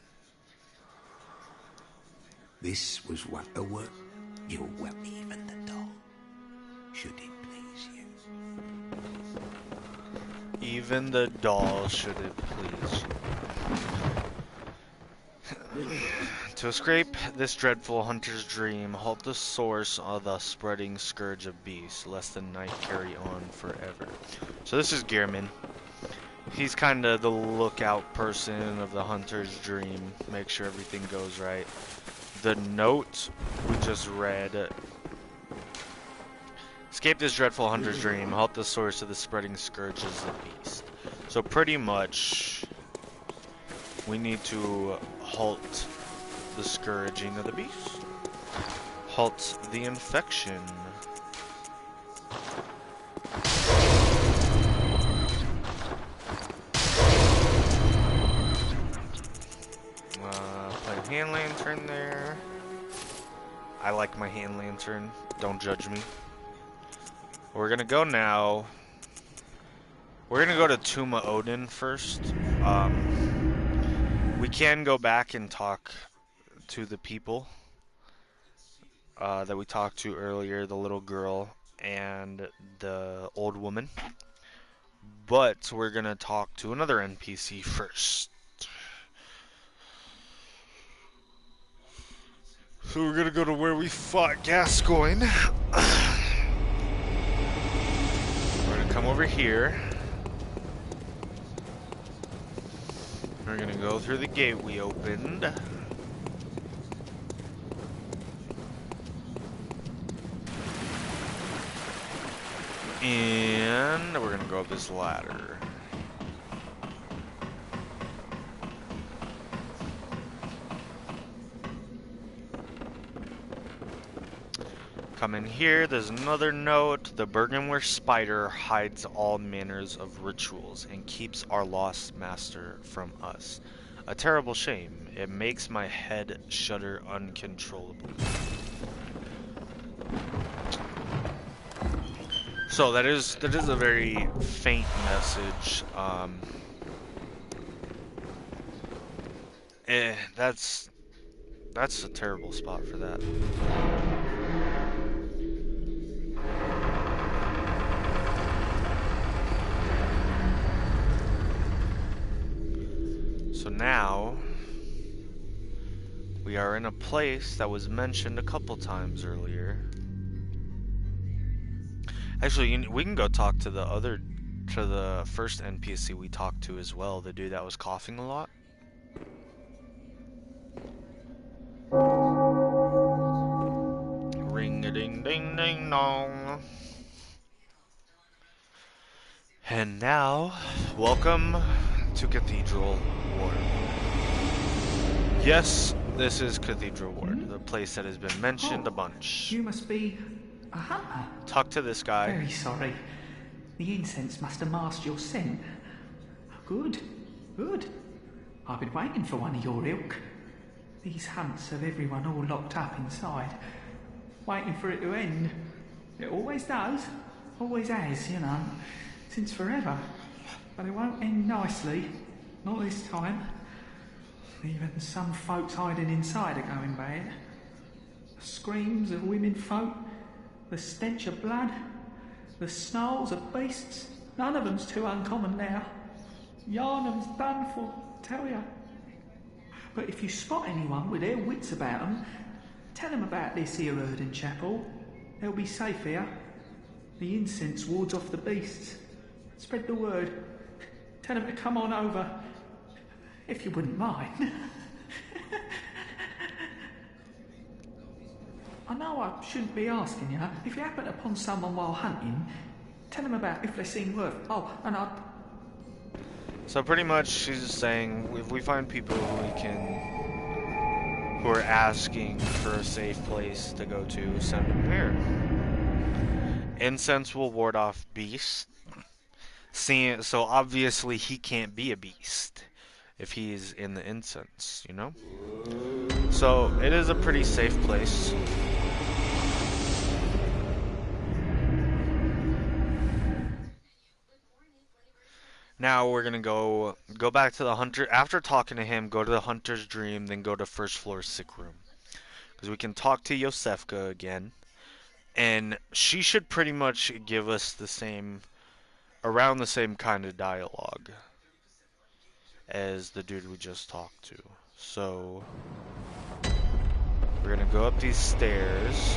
This was what a work... You're well, even the dog, should it please you. even the doll, should it please. To escape this dreadful hunter's dream, halt the source of the spreading scourge of beasts, lest the night carry on forever. So this is Gehrman. He's kind of the lookout person of the hunter's dream, make sure everything goes right. The note we just read: escape this dreadful hunter's dream, halt the source of the spreading scourges of beast. So pretty much, we need to halt the scourging of the beast. Halt the infection. Play hand lantern there. I like my hand lantern. Don't judge me. We're gonna go now. We're gonna go to Tuma Odin first. We can go back and talk to the people that we talked to earlier, the little girl and the old woman. But we're gonna talk to another NPC first. So we're gonna go to where we fought Gascoigne. We're gonna come over here. We're gonna go through the gate we opened. And we're gonna go up this ladder. Come in here, there's another note. The Bergenware spider hides all manners of rituals and keeps our lost master from us. A terrible shame. It makes my head shudder uncontrollably. So that is a very faint message. That's a terrible spot for that. So now we are in a place that was mentioned a couple times earlier. Actually, we can go talk to the first NPC we talked to as well, the dude that was coughing a lot. Ring-a-ding-ding-ding-dong. And now, welcome to Cathedral Ward. Yes, this is Cathedral Ward, the place that has been mentioned a bunch. You must be a hunter. Talk to this guy. Very sorry. The incense must have masked your scent. Good, good. I've been waiting for one of your ilk. These hunts have everyone all locked up inside, waiting for it to end. It always does, always has, you know, since forever. But it won't end nicely, not this time. Even some folks hiding inside are going bad. The screams of women folk, the stench of blood, the snarls of beasts, none of them's too uncommon now. Yharnam's done for, tell ya. But if you spot anyone with their wits about them, tell them about this here Erdene Chapel. They'll be safe here. The incense wards off the beasts. Spread the word. Tell them to come on over, if you wouldn't mind. I know I shouldn't be asking you. If you happen upon someone while hunting, tell them about if they seem worth. Oh, and I. So pretty much, she's just saying, if we find people who are asking for a safe place to go to, send them here. Incense will ward off beasts. So obviously he can't be a beast if he's in the incense, you know? So it is a pretty safe place. Now we're gonna go back to the hunter. After talking to him, go to the hunter's dream, then go to first floor sick room, because we can talk to Yosefka again, and she should pretty much give us the same, around the same kind of dialogue as the dude we just talked to. So we're gonna go up these stairs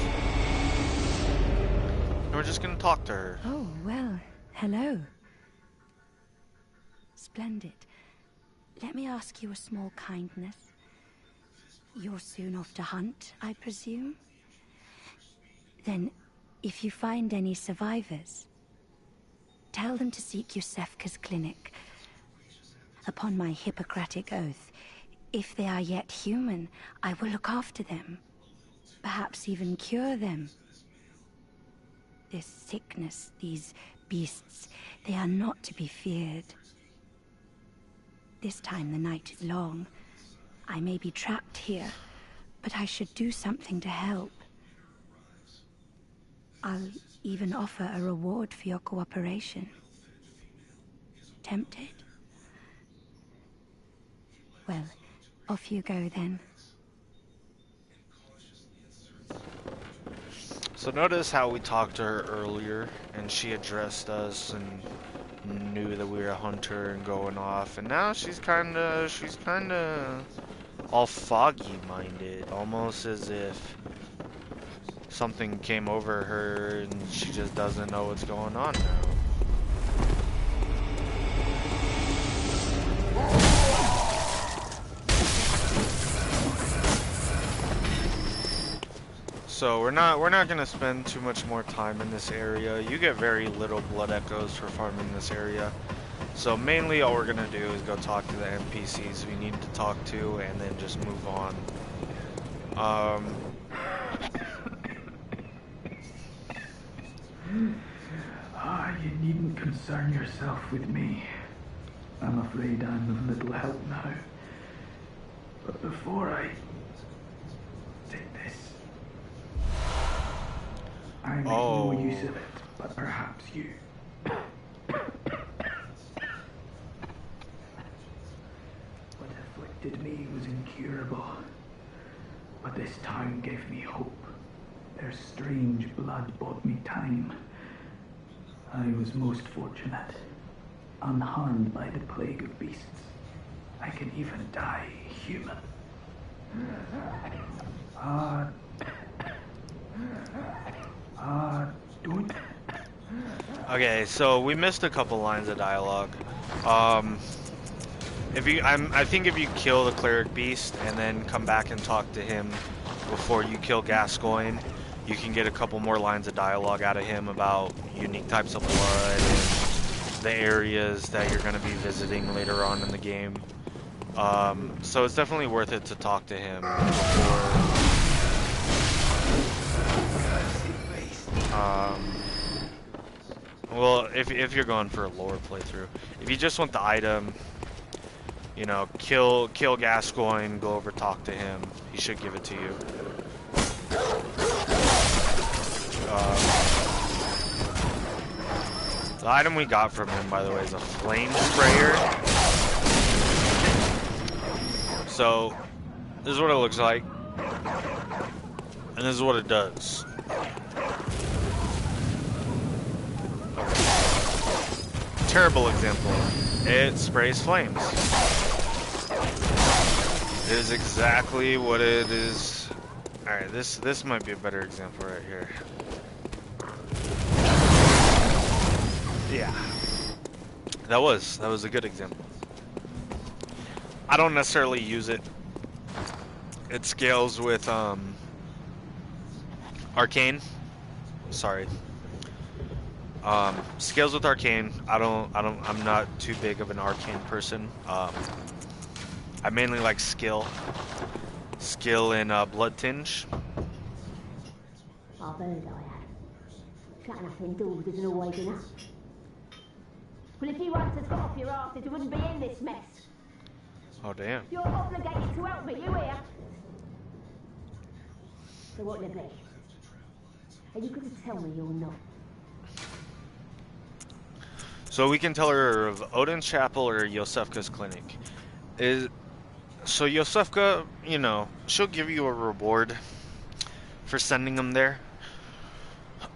and we're just gonna talk to her. Oh, well, hello. Splendid. Let me ask you a small kindness. You're soon off to hunt, I presume? Then, if you find any survivors, tell them to seek Yosefka's clinic. Upon my Hippocratic oath, if they are yet human, I will look after them. Perhaps even cure them. This sickness, these beasts, they are not to be feared. This time the night is long. I may be trapped here, but I should do something to help. I'll even offer a reward for your cooperation. Tempted? Well, off you go then. So notice how we talked to her earlier, and she addressed us and knew that we were a hunter and going off, and now she's kinda all foggy-minded, almost as if something came over her and she just doesn't know what's going on now. So we're not gonna spend too much more time in this area. You get very little blood echoes for farming this area. So mainly all we're gonna do is go talk to the NPCs we need to talk to and then just move on. You needn't concern yourself with me. I'm afraid I'm of little help now. But before I take this, I make no use of it, but perhaps you. What afflicted me was incurable, but this town gave me hope. Their strange blood bought me time. I was most fortunate, unharmed by the plague of beasts. I can even die human. Don't. Okay, so we missed a couple lines of dialogue. I think if you kill the cleric beast and then come back and talk to him before you kill Gascoigne, you can get a couple more lines of dialogue out of him about unique types of blood and the areas that you're going to be visiting later on in the game. So it's definitely worth it to talk to him before. Well, if you're going for a lore playthrough, if you just want the item, you know, kill Gascoigne, go over, talk to him. He should give it to you. The item we got from him, by the way, is a flame sprayer. So, this is what it looks like. And this is what it does. Terrible example. It sprays flames. It is exactly what it is. Alright, this might be a better example right here. Yeah. That was a good example. I don't necessarily use it. It scales with Arcane. Sorry. Scales with Arcane. I'm not too big of an Arcane person. I mainly like skill in Blood Tinge. I've heard I have. Shutting up indoors isn't always enough. Well, if you hunters got off your asses, you wouldn't be in this mess. Oh, damn. You're obligated to help me, you hear? So what'll it be? Are you going to tell me you're not? So we can tell her of Odin's Chapel or Yosefka's clinic. So Yosefka, you know, she'll give you a reward for sending them there.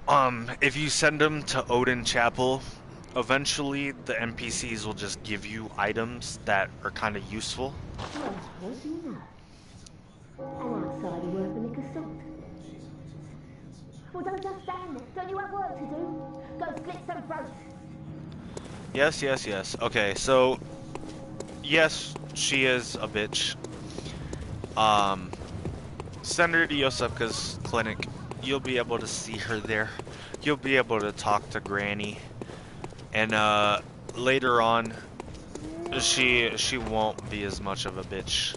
If you send them to Odin Chapel, eventually the NPCs will just give you items that are kind of useful. Well, what do you know? An outsider worth a lick of salt. Well, don't just stand there. Don't you have work to do? Go slit some throats. Yes, yes, yes. Okay, so yes, she is a bitch. Send her to Yosepka's clinic. You'll be able to see her there. You'll be able to talk to Granny. And later on, she won't be as much of a bitch.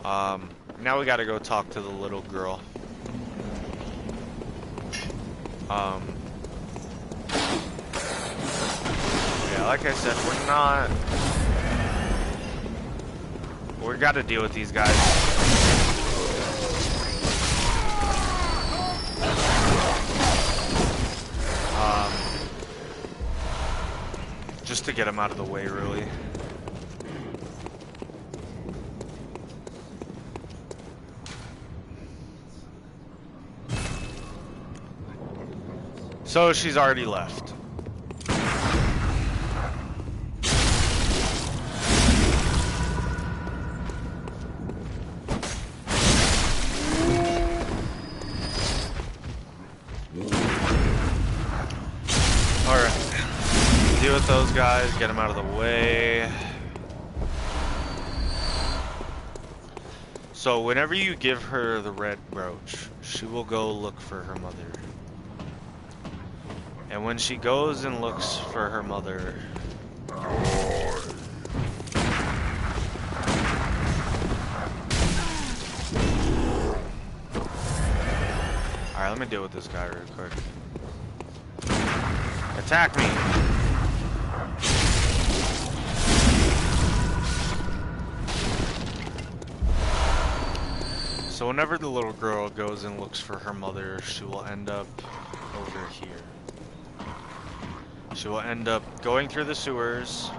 Now we gotta go talk to the little girl. Yeah, like I said, we gotta deal with these guys. Just to get them out of the way, really. So she's already left. With those guys, get them out of the way. So whenever you give her the red brooch, she will go look for her mother. And when she goes and looks for her mother, alright, let me deal with this guy real quick. Attack me! So whenever the little girl goes and looks for her mother, she will end up over here. She will end up going through the sewers.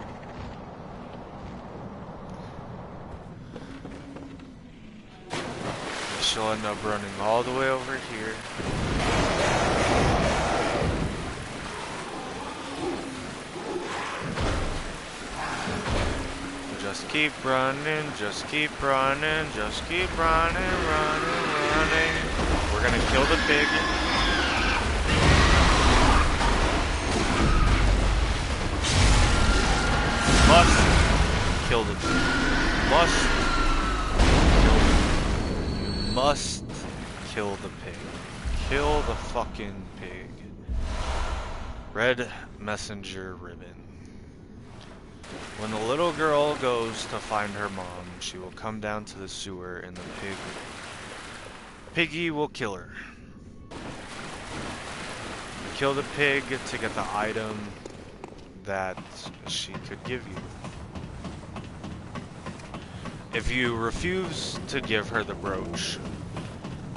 She'll end up running all the way over here. Just keep running, just keep running, just keep running, running. We're gonna kill the pig. Must kill the pig. You must kill the pig. Kill the fucking pig. Red messenger ribbon. When the little girl goes to find her mom, she will come down to the sewer and the piggy will kill her. Kill the pig to get the item that she could give you. If you refuse to give her the brooch,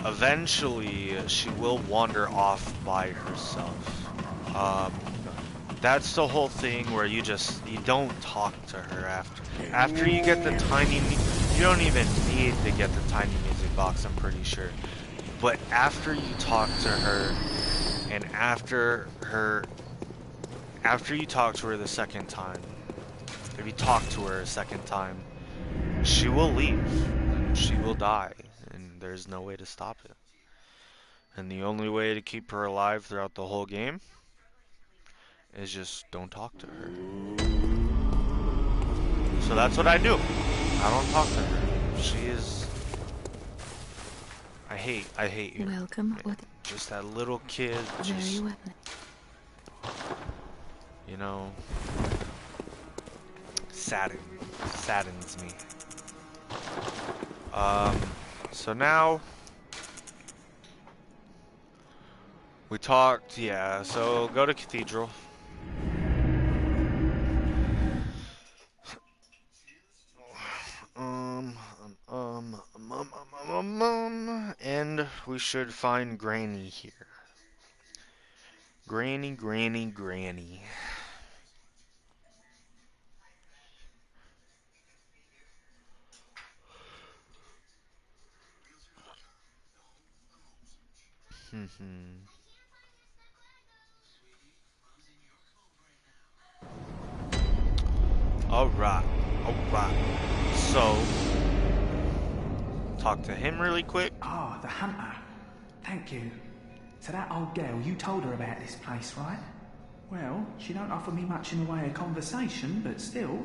eventually she will wander off by herself. That's the whole thing where you don't talk to her after you get the tiny, you don't even need to get the tiny music box, I'm pretty sure. But after you talk to her, and after you talk to her the second time, if you talk to her a second time, she will leave, and she will die, and there's no way to stop it. And the only way to keep her alive throughout the whole game is just don't talk to her. So that's what I do. I don't talk to her. She is... I hate you. Welcome with just that little kid. Very well. You know, saddens me. So now we talked, yeah, so go to Cathedral. And we should find Granny here. Granny. Alright. So, talk to him really quick. Ah, the hunter. Thank you. So that old girl, you told her about this place, right? Well, she don't offer me much in the way of conversation, but still,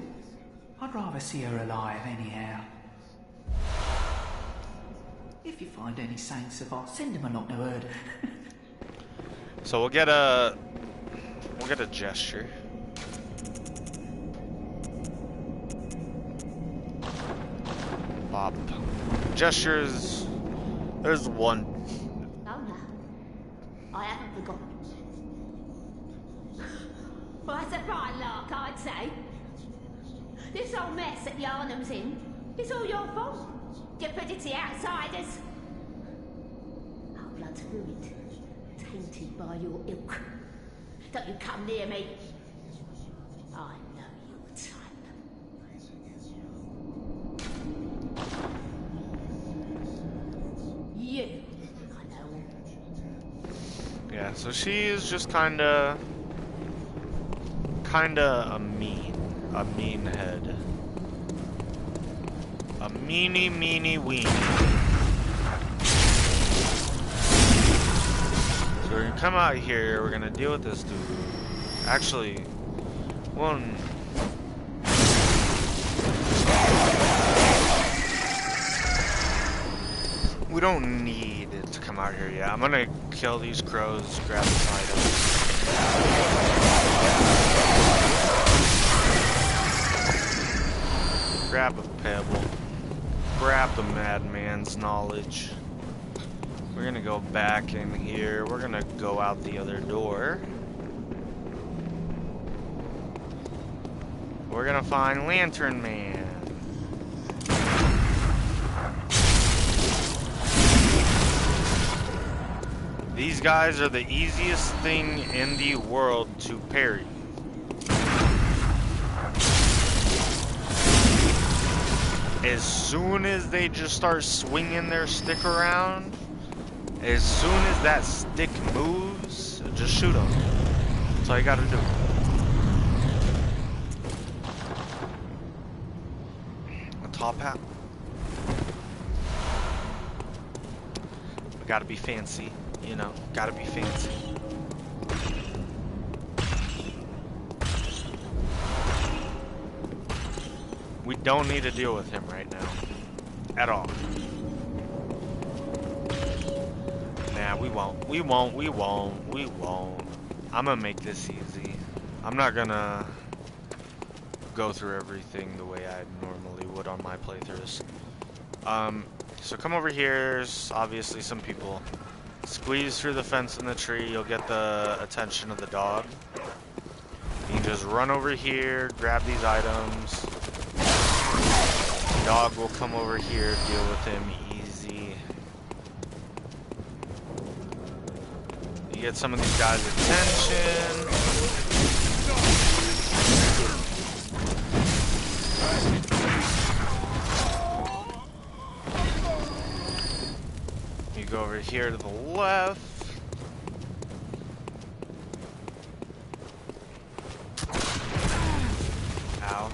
I'd rather see her alive anyhow. If you find any saints of us, send them along to herd. So we'll get a gesture. Bop. Gestures. There's one. No, I haven't forgotten. Well, that's a right lark, I'd say. This whole mess that Yharnam's in, it's all your fault. You put it to the outsiders. Our blood's ruined, tainted by your ilk. Don't you come near me. I know your type. You, I know. Yeah, so she is just kinda a mean head. A meanie weenie. So we're gonna come out here, we're gonna deal with this dude. Actually, one. We don't need it to come out here yet. I'm gonna kill these crows, grab this item. Grab a pebble. Grab the madman's knowledge. We're gonna go back in here. We're gonna go out the other door. We're gonna find Lantern Man. These guys are the easiest thing in the world to parry. As soon as they just start swinging their stick around, as soon as that stick moves, just shoot them. That's all you gotta do. A top hat. We gotta be fancy, you know, gotta be fancy. We don't need to deal with him right now. At all. Nah, we won't. I'm gonna make this easy. I'm not gonna go through everything the way I normally would on my playthroughs. So come over here. There's obviously some people. Squeeze through the fence in the tree. You'll get the attention of the dog. You can just run over here, grab these items. Dog will come over here, deal with him easy. You get some of these guys' attention. You go over here to the left. Ow.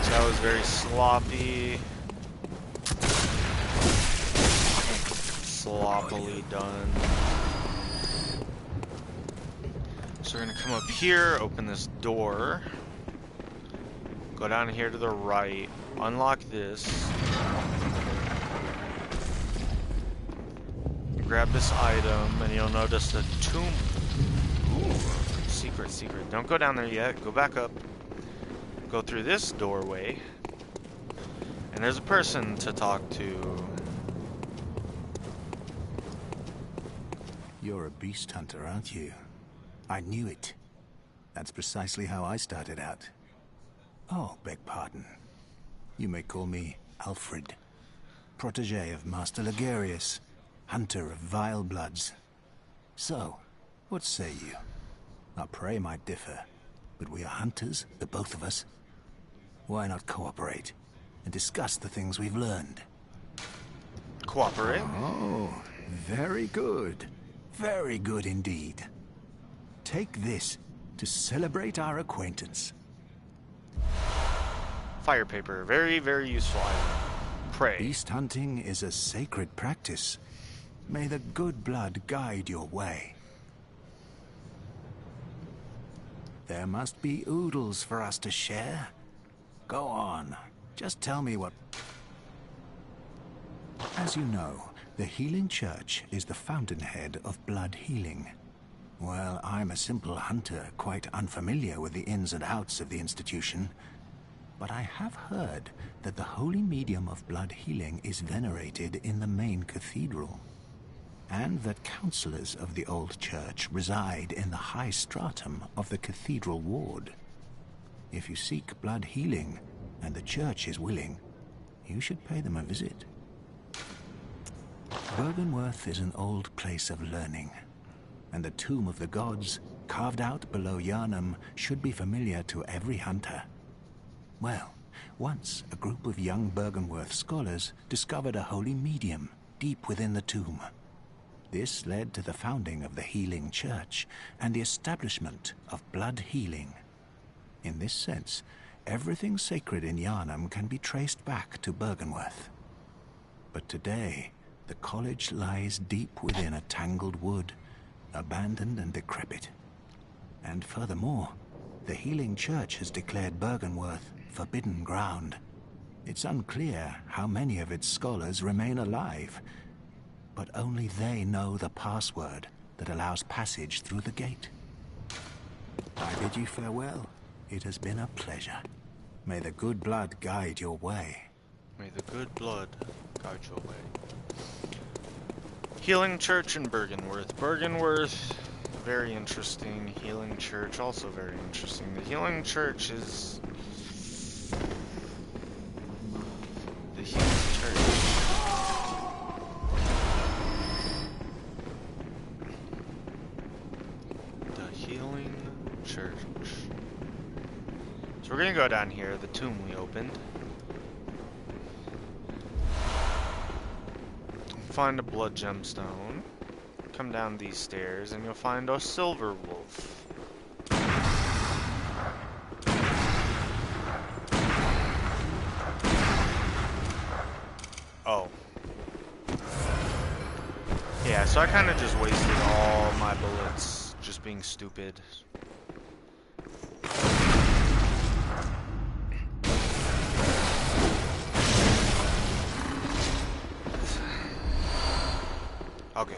That was very sloppy. Sloppily done. So we're gonna come up here, open this door. Go down here to the right. Unlock this. Grab this item, and you'll notice the tomb. Ooh, secret. Don't go down there yet. Go back up. Go through this doorway. And there's a person to talk to. You're a beast hunter, aren't you? I knew it. That's precisely how I started out. Oh, beg pardon. You may call me Alfred, protege of Master Ligarius, hunter of vile bloods. So, what say you? Our prey might differ, but we are hunters, the both of us. Why not cooperate and discuss the things we've learned? cooperate. Oh, very good. Very good indeed. Take this to celebrate our acquaintance. Fire paper, very, very useful item. Pray. Beast hunting is a sacred practice. May the good blood guide your way. There must be oodles for us to share. Go on, just tell me what... As you know, the Healing Church is the fountainhead of blood healing. Well, I'm a simple hunter, quite unfamiliar with the ins and outs of the institution. But I have heard that the holy medium of blood healing is venerated in the main cathedral, and that counselors of the old church reside in the high stratum of the Cathedral Ward. If you seek blood healing, and the church is willing, you should pay them a visit. Byrgenwerth is an old place of learning, and the Tomb of the Gods, carved out below Yharnam, should be familiar to every hunter. Well, once a group of young Byrgenwerth scholars discovered a holy medium deep within the tomb. This led to the founding of the Healing Church and the establishment of blood healing. In this sense, everything sacred in Yharnam can be traced back to Byrgenwerth. But today, the college lies deep within a tangled wood, abandoned and decrepit. And furthermore, the Healing Church has declared Byrgenwerth forbidden ground. It's unclear how many of its scholars remain alive, but only they know the password that allows passage through the gate. I bid you farewell. It has been a pleasure. May the good blood guide your way. May the good blood guide your way. Healing Church in Byrgenwerth. Byrgenwerth, very interesting. Healing Church, also very interesting. The Healing Church is... the Healing Church. The Healing Church. So we're gonna go down here, the tomb we opened. Find a blood gemstone. Come down these stairs and you'll find a silver wolf. Oh. Yeah, so I kind of just wasted all my bullets just being stupid. Okay.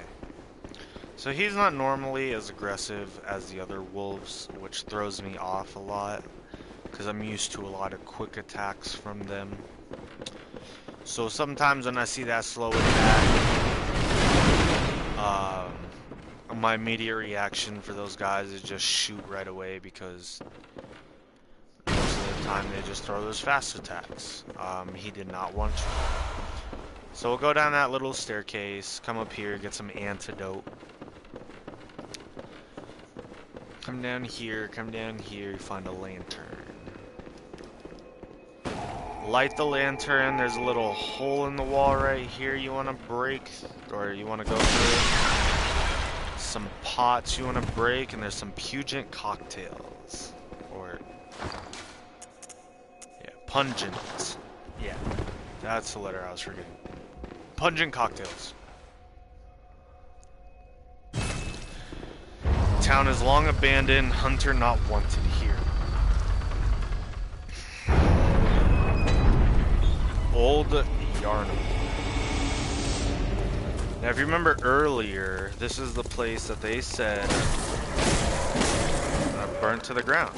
So he's not normally as aggressive as the other wolves, which throws me off a lot, because I'm used to a lot of quick attacks from them. So sometimes when I see that slow attack, my immediate reaction for those guys is just shoot right away, because most of the time they just throw those fast attacks. He did not want to. So we'll go down that little staircase, come up here, get some antidote. Come down here, you find a lantern. Light the lantern, there's a little hole in the wall right here you want to break, or you want to go through. Some pots you want to break, and there's some pungent cocktails. Or, yeah, pungent. Yeah, that's the letter I was forgetting. Pungent cocktails. Town is long abandoned, hunter not wanted here. Old Yharnam. Now if you remember earlier, this is the place that they said burnt to the ground.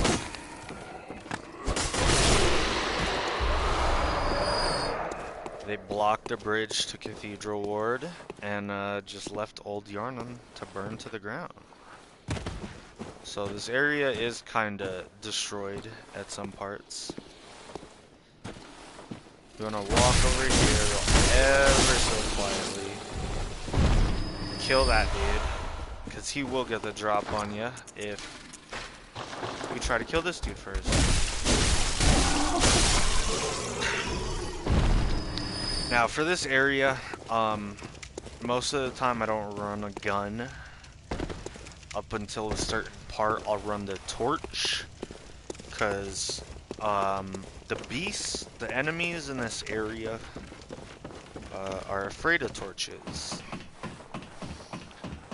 They blocked the bridge to Cathedral Ward and just left Old Yharnam to burn to the ground. So this area is kinda destroyed at some parts. You wanna walk over here ever so quietly. Kill that dude, because he will get the drop on you if you try to kill this dude first. Now for this area, Most of the time I don't run a gun. Up until a certain part, I'll run the torch. Because, the beasts, the enemies in this area, are afraid of torches.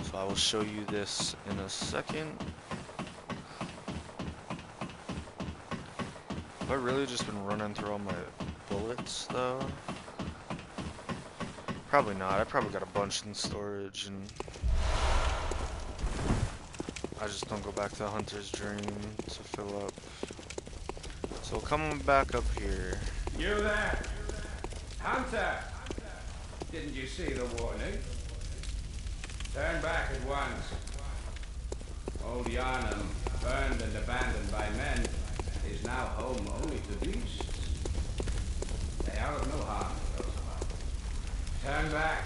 So I will show you this in a second. Have I really just been running through all my bullets, though? Probably not. I probably got a bunch in storage, and I just don't go back to the Hunter's Dream to fill up. So coming back up here. You there! Hunter! Didn't you see the warning? Turn back at once. Old Yharnam, burned and abandoned by men, is now home only to beasts. They are of no harm to those above. Turn back,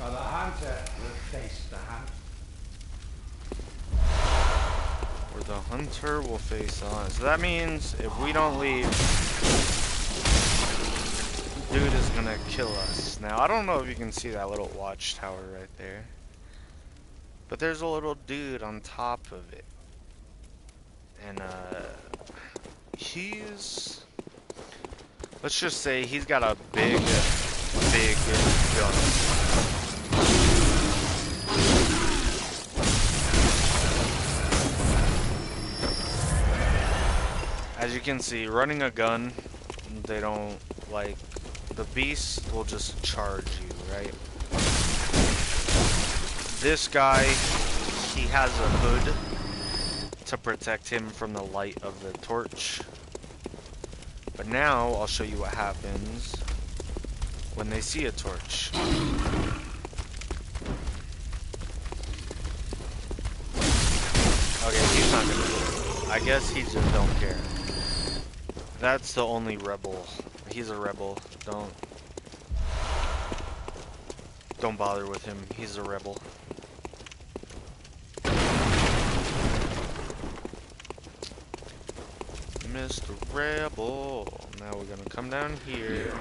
or the hunter will face the hunt. Or the hunter will face on. So that means if we don't leave, dude is gonna kill us. Now, I don't know if you can see that little watchtower right there, but there's a little dude on top of it. And, he's... let's just say he's got a big gun. As you can see, running a gun, they don't, like, the beast will just charge you, right? This guy, he has a hood to protect him from the light of the torch. But now, I'll show you what happens when they see a torch. Okay, he's not gonna do it. I guess he just don't care. That's the only rebel. He's a rebel. Don't bother with him. He's a rebel. Mr. Rebel. Now we're gonna come down here.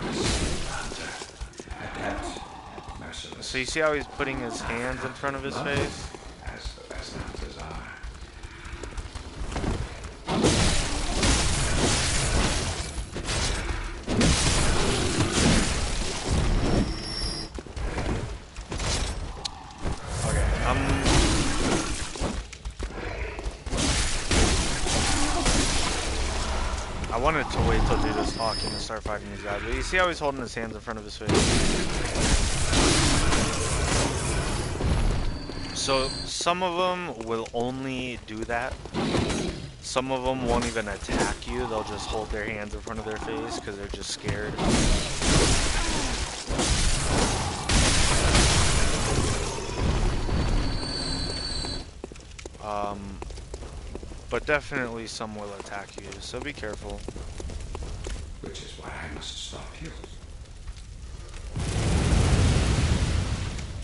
So you see how he's putting his hands in front of his face? As the best hunters are. I wanted to wait till dude was talking to start fighting these guys, but you see how he's holding his hands in front of his face? So, some of them will only do that. Some of them won't even attack you, they'll just hold their hands in front of their face because they're just scared. But definitely some will attack you, so be careful. Which is why I must stop you.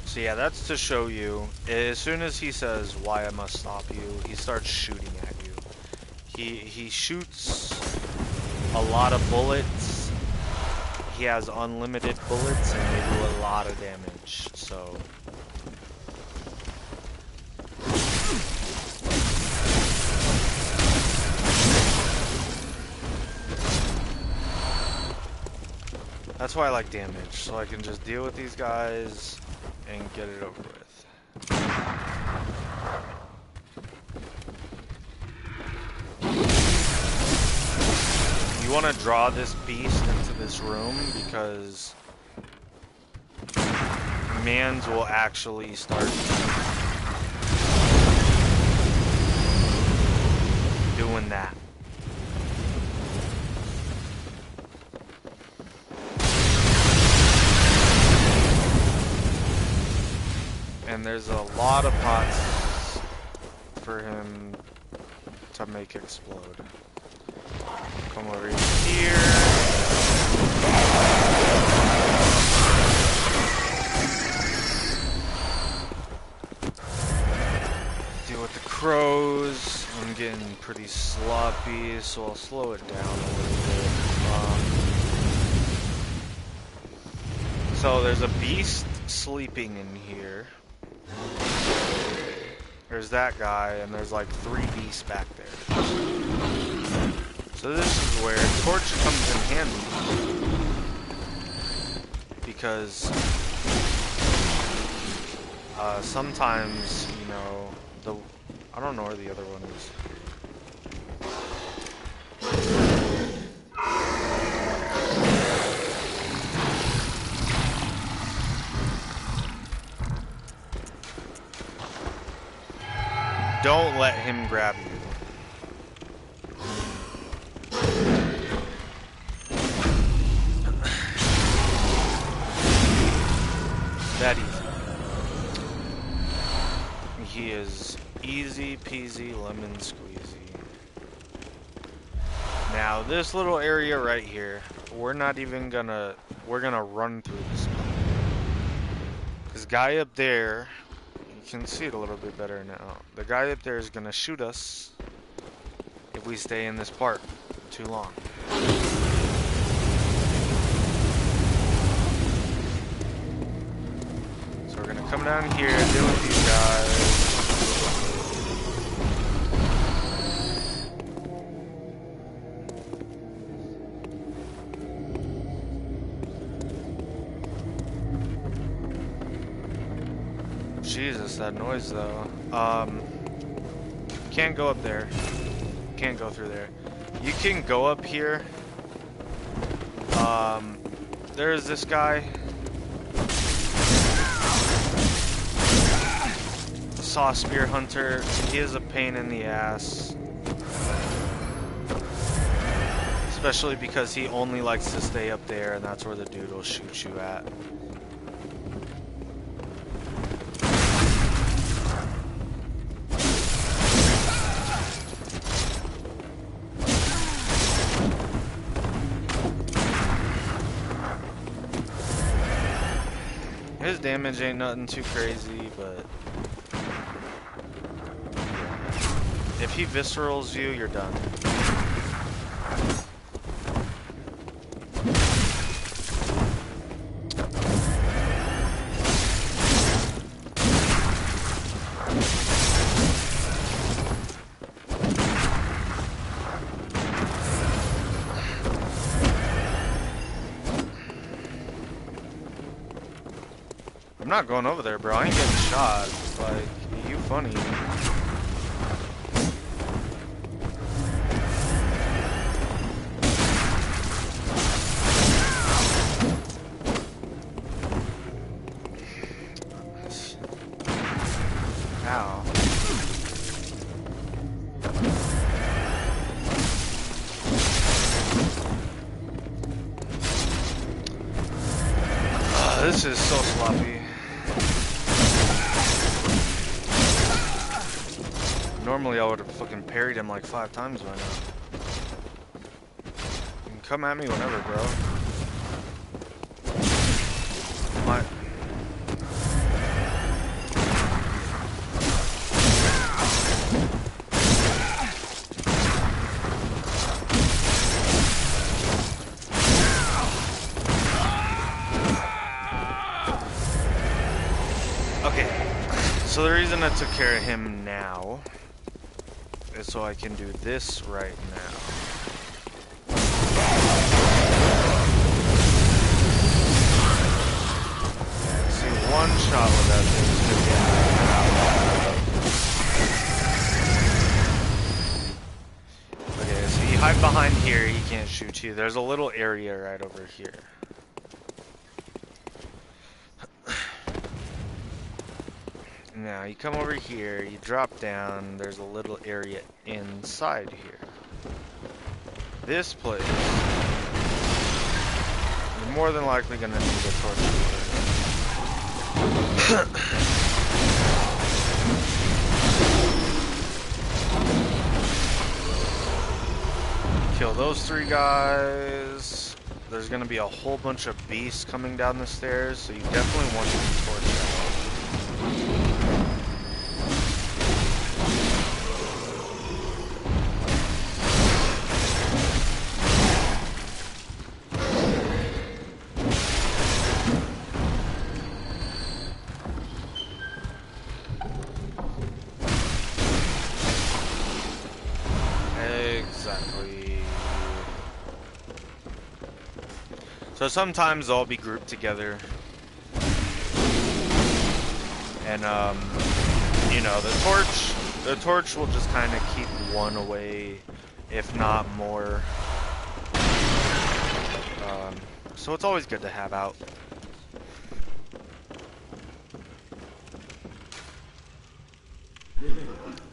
So yeah, that's to show you. As soon as he says why I must stop you, he starts shooting at you. He shoots a lot of bullets. He has unlimited bullets and they do a lot of damage, so... That's why I like damage, so I can just deal with these guys and get it over with. You want to draw this beast into this room because mans will actually start doing that. And there's a lot of pots for him to make explode. Come over here. Deal with the crows. I'm getting pretty sloppy, so I'll slow it down a little bit. So there's a beast sleeping in here. There's that guy, and there's like 3 beasts back there. So this is where Torch comes in handy. Because sometimes, you know, I don't know where the other one is. Don't let him grab you. That easy. He is easy peasy lemon squeezy. Now this little area right here, we're gonna run through this spot. This guy up there, you can see it a little bit better now. The guy up there is gonna shoot us if we stay in this part too long. So we're gonna come down here, deal with these guys. Jesus, that noise though. Can't go up there. Can't go through there. You can go up here. There's this guy. Saw Spear Hunter. He is a pain in the ass. Especially because he only likes to stay up there, and that's where the dude will shoot you at. His damage ain't nothing too crazy, but if he viscerals you, you're done. I'm not going over there, bro. I ain't getting shot. Like, you funny. Ow. This is so sloppy. Normally I would have fucking parried him like 5 times by now. You can come at me whenever, bro. Okay, so the reason I took care of him now is so I can do this right now. Yeah, see, one shot with that thing is good. Okay, so you hide behind here, he can't shoot you. There's a little area right over here. Now, you come over here, you drop down, there's a little area inside here. This place, you're more than likely going to need a torch. Kill those 3 guys. There's going to be a whole bunch of beasts coming down the stairs, so you definitely want to be torched out. So sometimes they'll be grouped together. And, you know, the torch will just kind of keep one away, if not more. So it's always good to have out.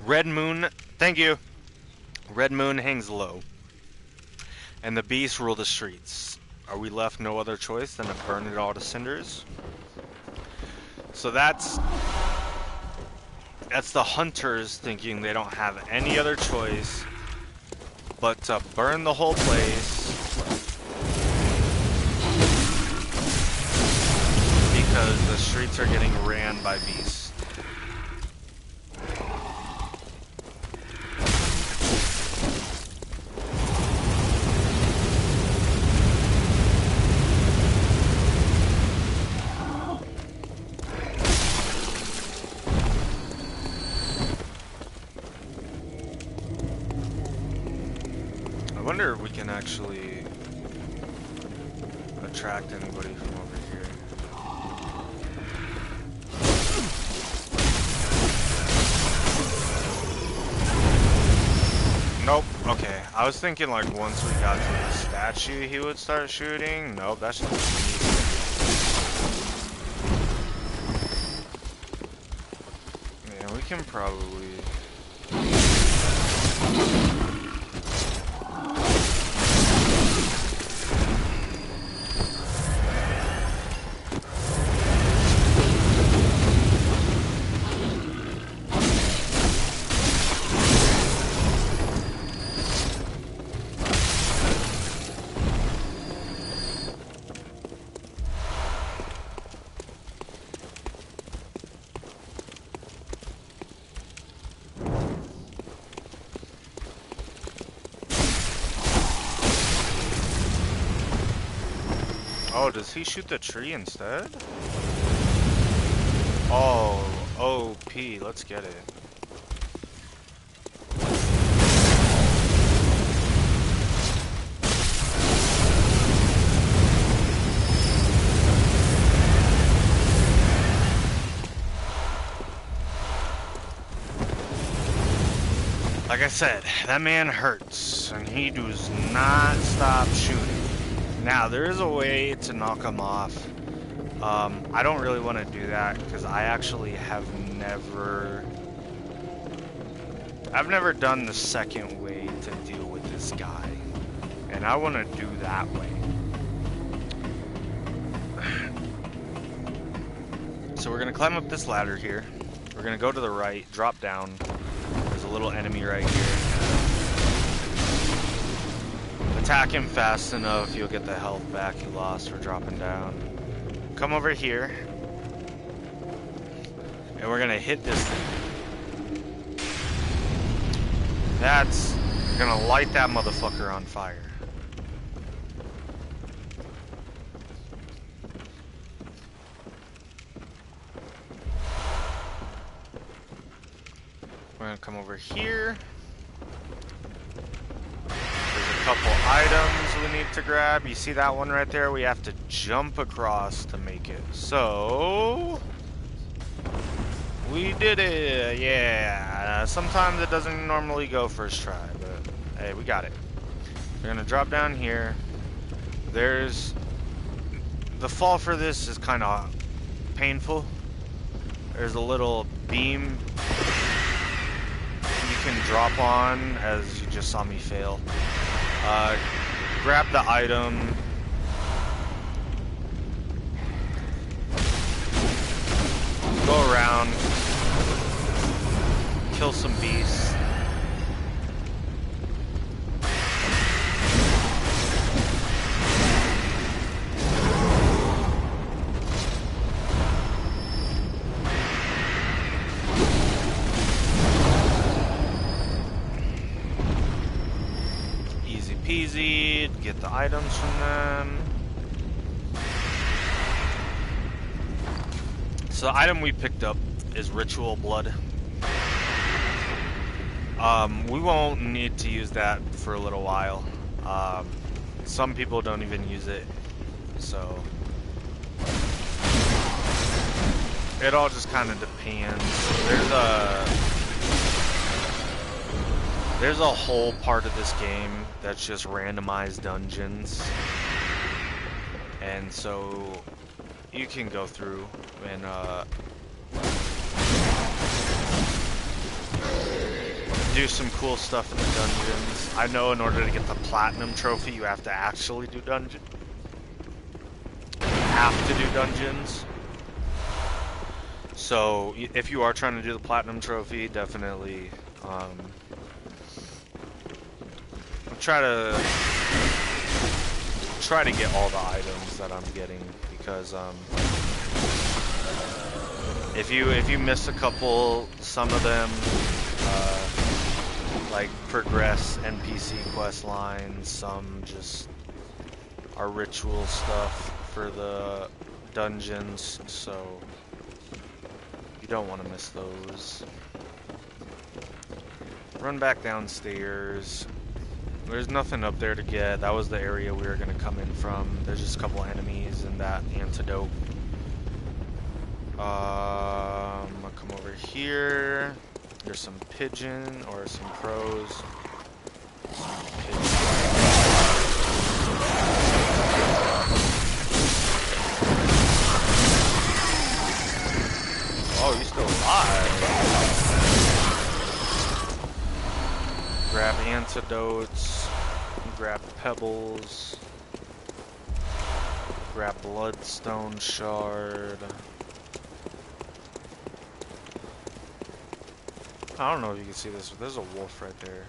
Red moon, thank you. Red moon hangs low, and the beasts rule the streets. Are we left no other choice than to burn it all to cinders? So that's the hunters thinking they don't have any other choice but to burn the whole place because the streets are getting ran by beasts. I wonder if we can actually attract anybody from over here. Nope. Okay. I was thinking like once we got to the statue he would start shooting. Nope, that's just me. Yeah, we can probably... Oh, does he shoot the tree instead? Oh, OP, let's get it. Like I said, that man hurts, and he does not stop shooting. Now, there is a way to knock him off. I don't really want to do that because I actually have never... I've never done the second way to deal with this guy. And I want to do that way. So we're going to climb up this ladder here. We're going to go to the right, drop down. There's a little enemy right here. Attack him fast enough, you'll get the health back you lost for dropping down. Come over here. And we're gonna hit this thing. That's gonna light that motherfucker on fire. We're gonna come over here. Couple items we need to grab. You see that one right there? We have to jump across to make it. So we did it. Yeah. Sometimes it doesn't normally go first try, but hey, we got it. We're gonna drop down here. There's the fall for this is kind of painful. There's a little beam you can drop on, as you just saw me fail. Grab the item. Go around. Kill some beasts. Easy, get the items from them. So the item we picked up is ritual blood. We won't need to use that for a little while. Some people don't even use it. So it all just kind of depends. There's a whole part of this game that's just randomized dungeons, and so you can go through and do some cool stuff in the dungeons. I know in order to get the platinum trophy, you have to actually do dungeons. So if you are trying to do the platinum trophy, definitely try to get all the items that I'm getting, because if you miss a couple, some of them like progress NPC quest lines, some just are ritual stuff for the dungeons, so you don't want to miss those. Run back downstairs. There's nothing up there to get. That was the area we were going to come in from. There's just a couple enemies and that antidote. I'll come over here. There's some pigeon or some crows. Oh, he's still alive. Grab antidotes. Grab pebbles. Grab Bloodstone Shard. I don't know if you can see this, but there's a wolf right there.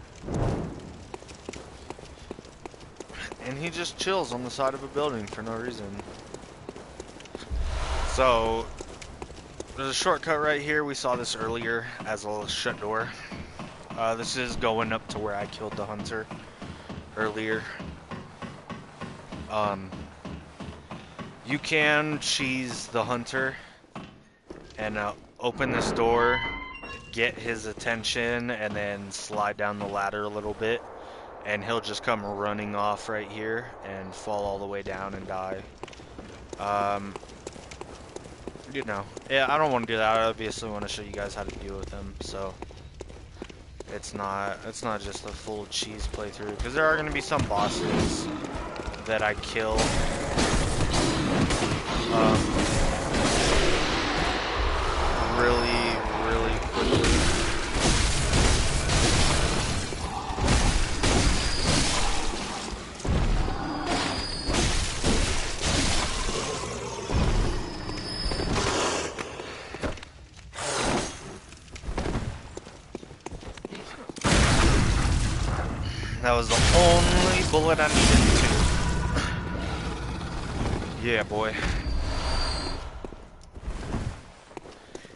And he just chills on the side of a building for no reason. So, there's a shortcut right here. We saw this earlier as a shut door. This is going up to where I killed the hunter earlier. You can cheese the hunter and open this door, get his attention, and then slide down the ladder a little bit, and he'll just come running off right here and fall all the way down and die. You know, yeah, I don't want to do that. I obviously want to show you guys how to deal with him, so it's not just a full cheese playthrough, because there are going to be some bosses that I kill really quickly. That was the only bullet I needed to. Yeah, boy.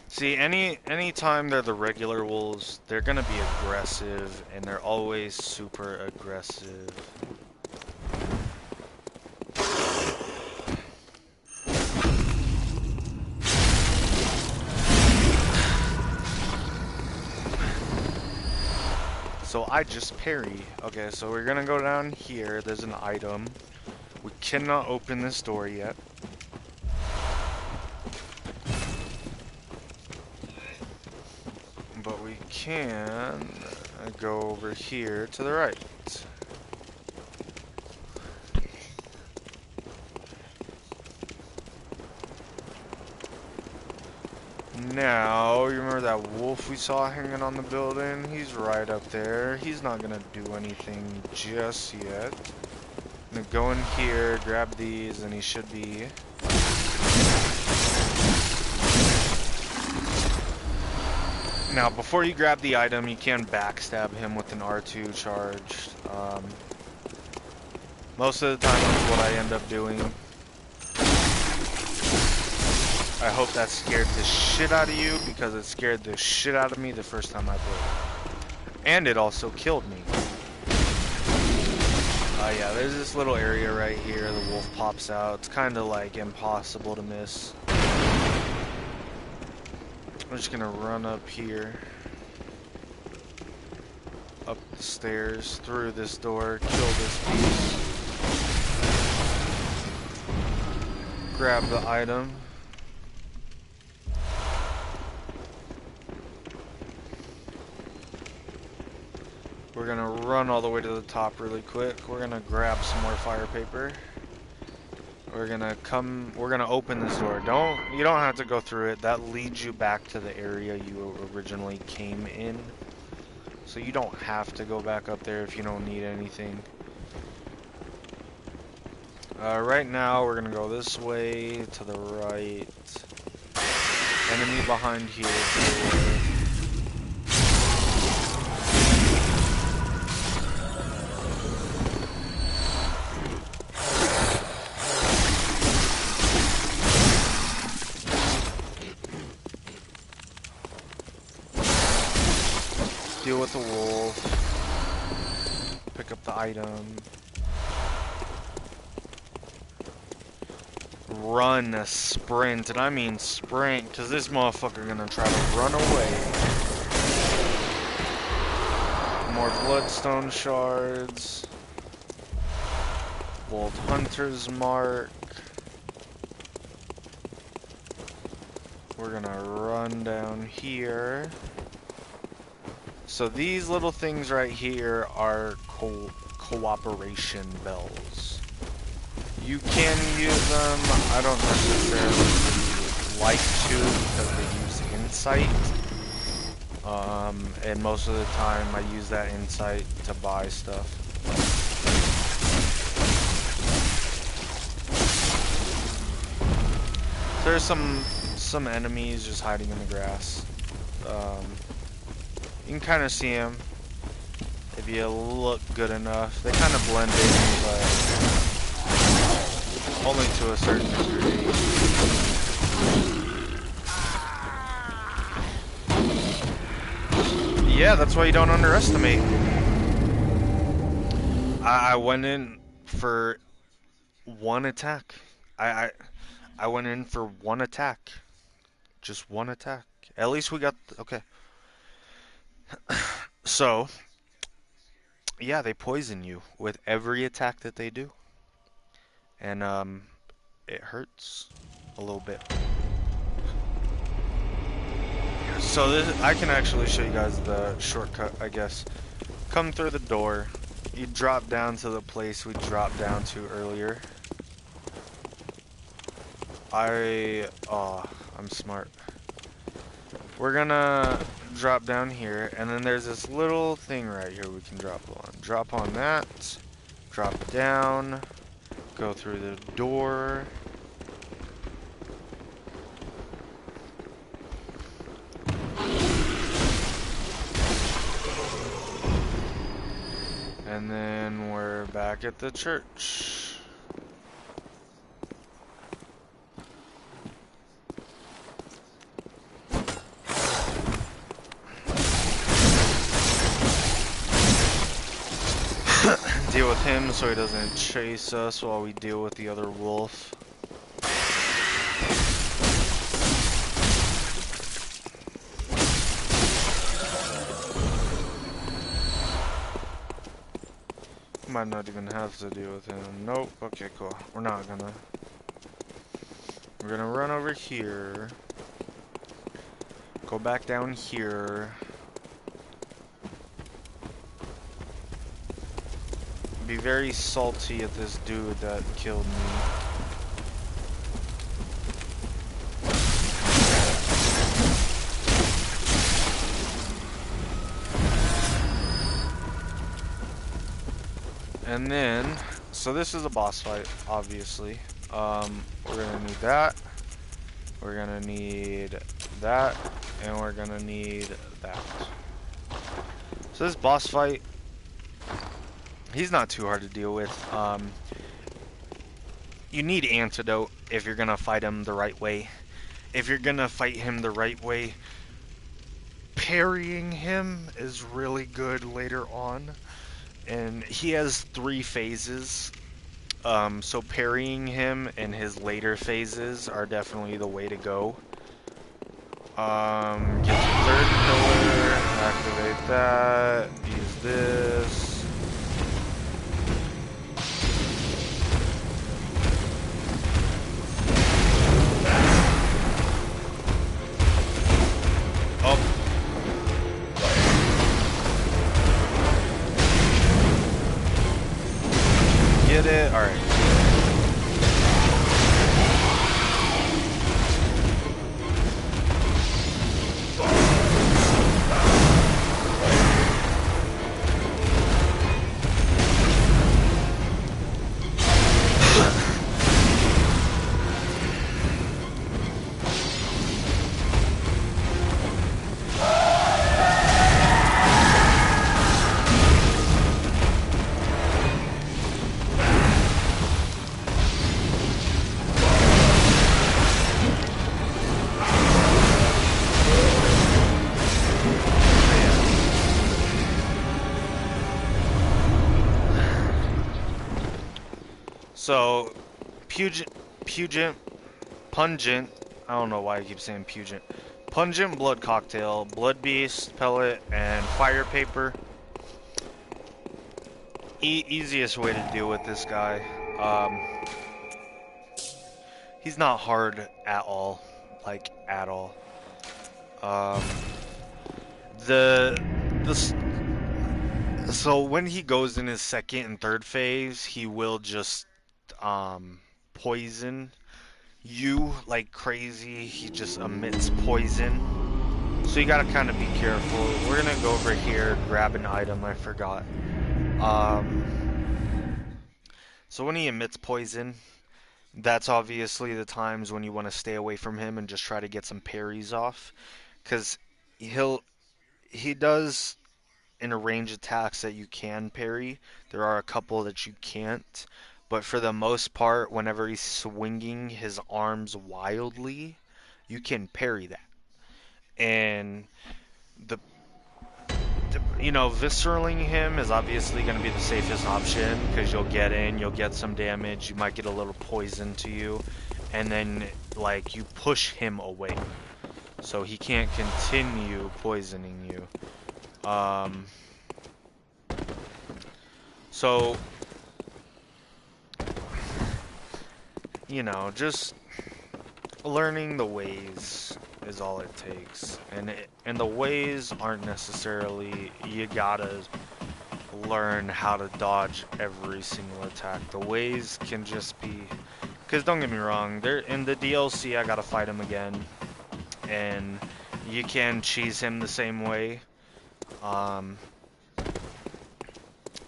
See, any time they're the regular wolves, they're gonna be aggressive, and they're always super aggressive. So I just parry. Okay, so we're gonna go down here. There's an item. We cannot open this door yet. But we can go over here to the right. Now, you remember that wolf we saw hanging on the building? He's right up there. He's not gonna do anything just yet. I'm gonna go in here, grab these, and he should be... Now, before you grab the item, you can backstab him with an R2 charge. Most of the time, that's what I end up doing. I hope that scared the shit out of you, because it scared the shit out of me the first time I played. And it also killed me. Yeah, there's this little area right here. The wolf pops out. It's kind of like impossible to miss. I'm just gonna run up here. Up the stairs, through this door, kill this beast. grab the item. We're gonna run all the way to the top really quick. We're gonna grab some more fire paper. We're gonna open this door. You don't have to go through it. That leads you back to the area you originally came in. So you don't have to go back up there if you don't need anything. Right now we're gonna go this way to the right. Enemy behind here. Deal with the wolf. Pick up the item. Run a sprint, and I mean sprint, because this motherfucker gonna try to run away. More Bloodstone Shards. Old Hunter's Mark. We're gonna run down here. So these little things right here are cooperation bells. You can use them. I don't necessarily like to because they use insight. And most of the time I use that insight to buy stuff. There's some enemies just hiding in the grass. You can kind of see them if you look good enough. They kind of blend in, but only to a certain degree. Yeah, that's why you don't underestimate. I went in for one attack. I went in for one attack. Just one attack. At least we got... Okay. So, yeah, they poison you with every attack that they do. And, it hurts a little bit. So this, I can actually show you guys the shortcut, I guess. Come through the door. You drop down to the place we dropped down to earlier. I'm smart. We're gonna drop down here, and then there's this little thing right here we can drop on. Drop on that, drop down, go through the door. And then we're back at the church. Deal with him so he doesn't chase us while we deal with the other wolf. Might not even have to deal with him. Nope. Okay, cool. We're not gonna. We're gonna run over here. Go back down here. Be very salty at this dude that killed me. And then, so this is a boss fight, obviously. We're gonna need that. We're gonna need that, and we're gonna need that. So this boss fight, he's not too hard to deal with. You need antidote if you're gonna fight him the right way. If you're gonna fight him the right way, parrying him is really good later on. And he has 3 phases. So parrying him in his later phases are definitely the way to go. Get the 3rd pillar, activate that, use this. did it. Alright. So, pungent, I don't know why I keep saying pungent. Pungent blood cocktail, blood beast, pellet, and fire paper. Easiest way to deal with this guy. He's not hard at all, like at all. So when he goes in his second and third phase, he will just poison you like crazy. He just emits poison. So you gotta kind of be careful. We're gonna go over here, grab an item, I forgot. So when he emits poison, that's obviously the times when you want to stay away from him and just try to get some parries off. Because he does in a range attacks that you can parry. There are a couple that you can't. But for the most part, whenever he's swinging his arms wildly, you can parry that. And visceraling him is obviously going to be the safest option because you'll get in, you'll get some damage, you might get a little poison to you, and then like you push him away so he can't continue poisoning you. So just learning the ways is all it takes, and the ways aren't necessarily you gotta learn how to dodge every single attack. The ways can just be, because don't get me wrong, they're in the DLC. I gotta fight him again, and you can cheese him the same way.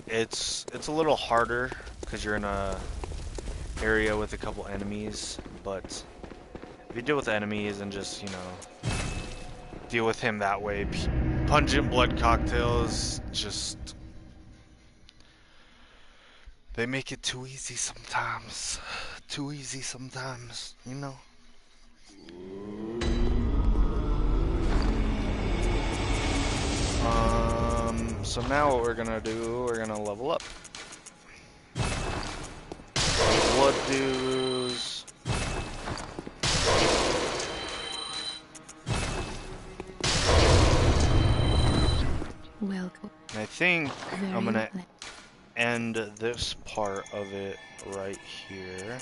It's a little harder because you're in a area with a couple enemies, but if you deal with enemies and just, deal with him that way, pungent blood cocktails just, they make it too easy sometimes. Too easy sometimes, So now what we're gonna do, we're gonna level up. Blood dues. Welcome. I think I'm gonna end this part of it right here.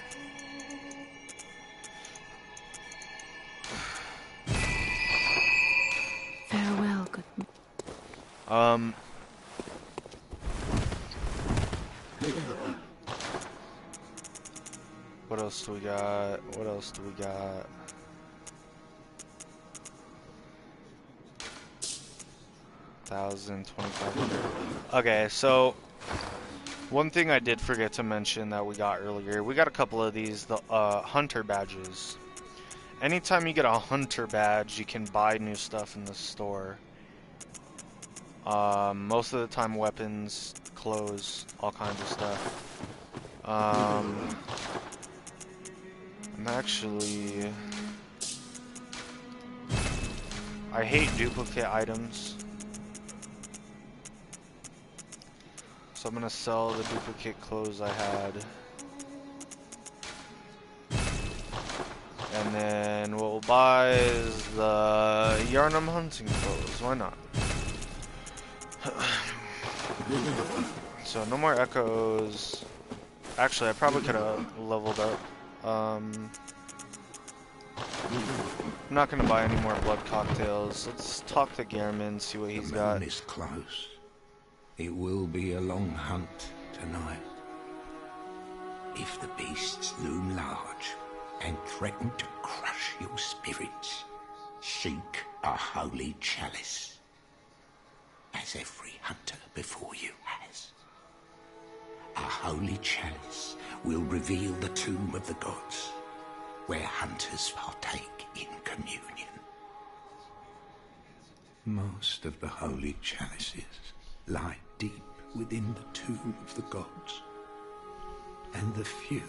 Farewell, good. What else do we got? What else do we got? Okay, so one thing I did forget to mention that we got earlier, we got a couple of these, the hunter badges. Anytime you get a hunter badge, you can buy new stuff in the store. Most of the time weapons, clothes, all kinds of stuff. I hate duplicate items. So I'm gonna sell the duplicate clothes I had. And then what we'll buy is the Yharnam hunting clothes. Why not? So no more echoes. Actually, I probably could have leveled up. I'm not gonna buy any more blood cocktails. Let's talk to Gehrman, see what he's got. The moon is close. It will be a long hunt tonight. If the beasts loom large and threaten to crush your spirits, seek a holy chalice, as every hunter before you has. A holy chalice will reveal the tomb of the gods, where hunters partake in communion. Most of the holy chalices lie deep within the tomb of the gods, and the few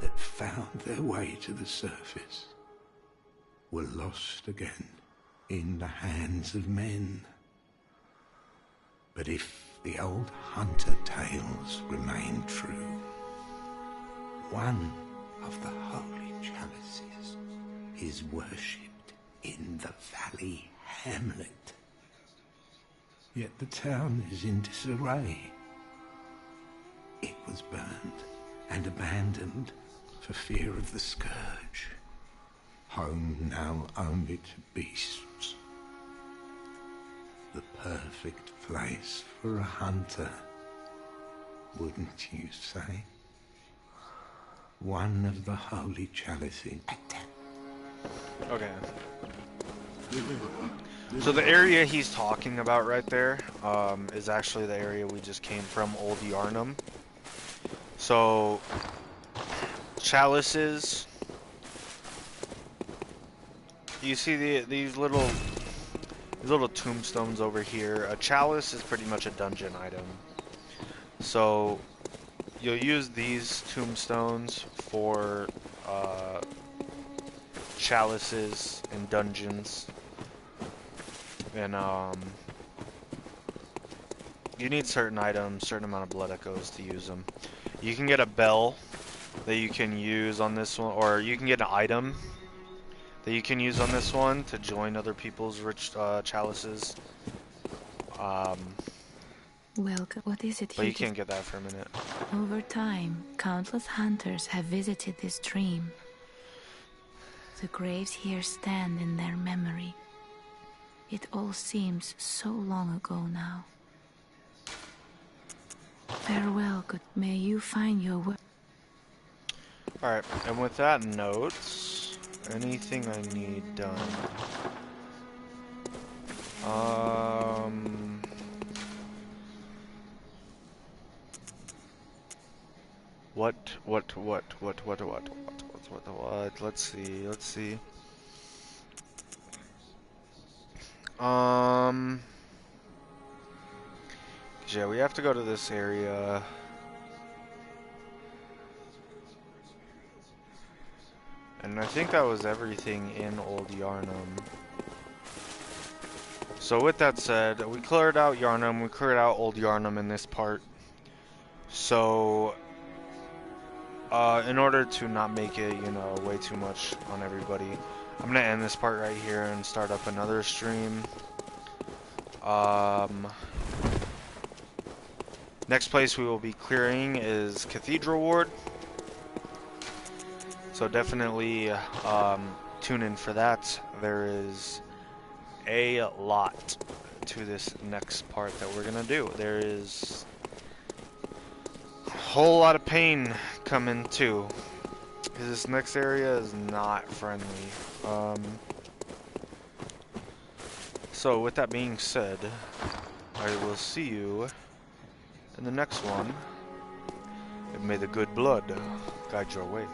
that found their way to the surface were lost again in the hands of men. But if the old hunter tales remain true, one of the holy chalices is worshipped in the valley hamlet. Yet the town is in disarray. It was burned and abandoned for fear of the scourge, home now only to beasts. The perfect place for a hunter, wouldn't you say? One of the holy chalices. Okay. So the area he's talking about right there is actually the area we just came from, Old Yharnam. So chalices, you see these little tombstones over here. A chalice is pretty much a dungeon item. So you'll use these tombstones for chalices in dungeons. And you need certain items, certain amount of blood echoes to use them. You can get a bell that you can use on this one, or you can get an item that you can use on this one to join other people's rich chalices. Welcome. What is it? But you can't get that for a minute. Over time, countless hunters have visited this stream. The graves here stand in their memory. It all seems so long ago now. Farewell, good. May you find your way. Alright, and with that note, anything I need done? What? Let's see. Yeah, we have to go to this area. And I think that was everything in Old Yharnam. So with that said, we cleared out Yharnam, we cleared out Old Yharnam in this part. So, in order to not make it, way too much on everybody, I'm gonna end this part right here and start up another stream. Next place we will be clearing is Cathedral Ward. So definitely tune in for that. There is a lot to this next part that we're gonna do. There is a whole lot of pain coming too, because this next area is not friendly. So with that being said, I will see you in the next one, and may the good blood guide your way.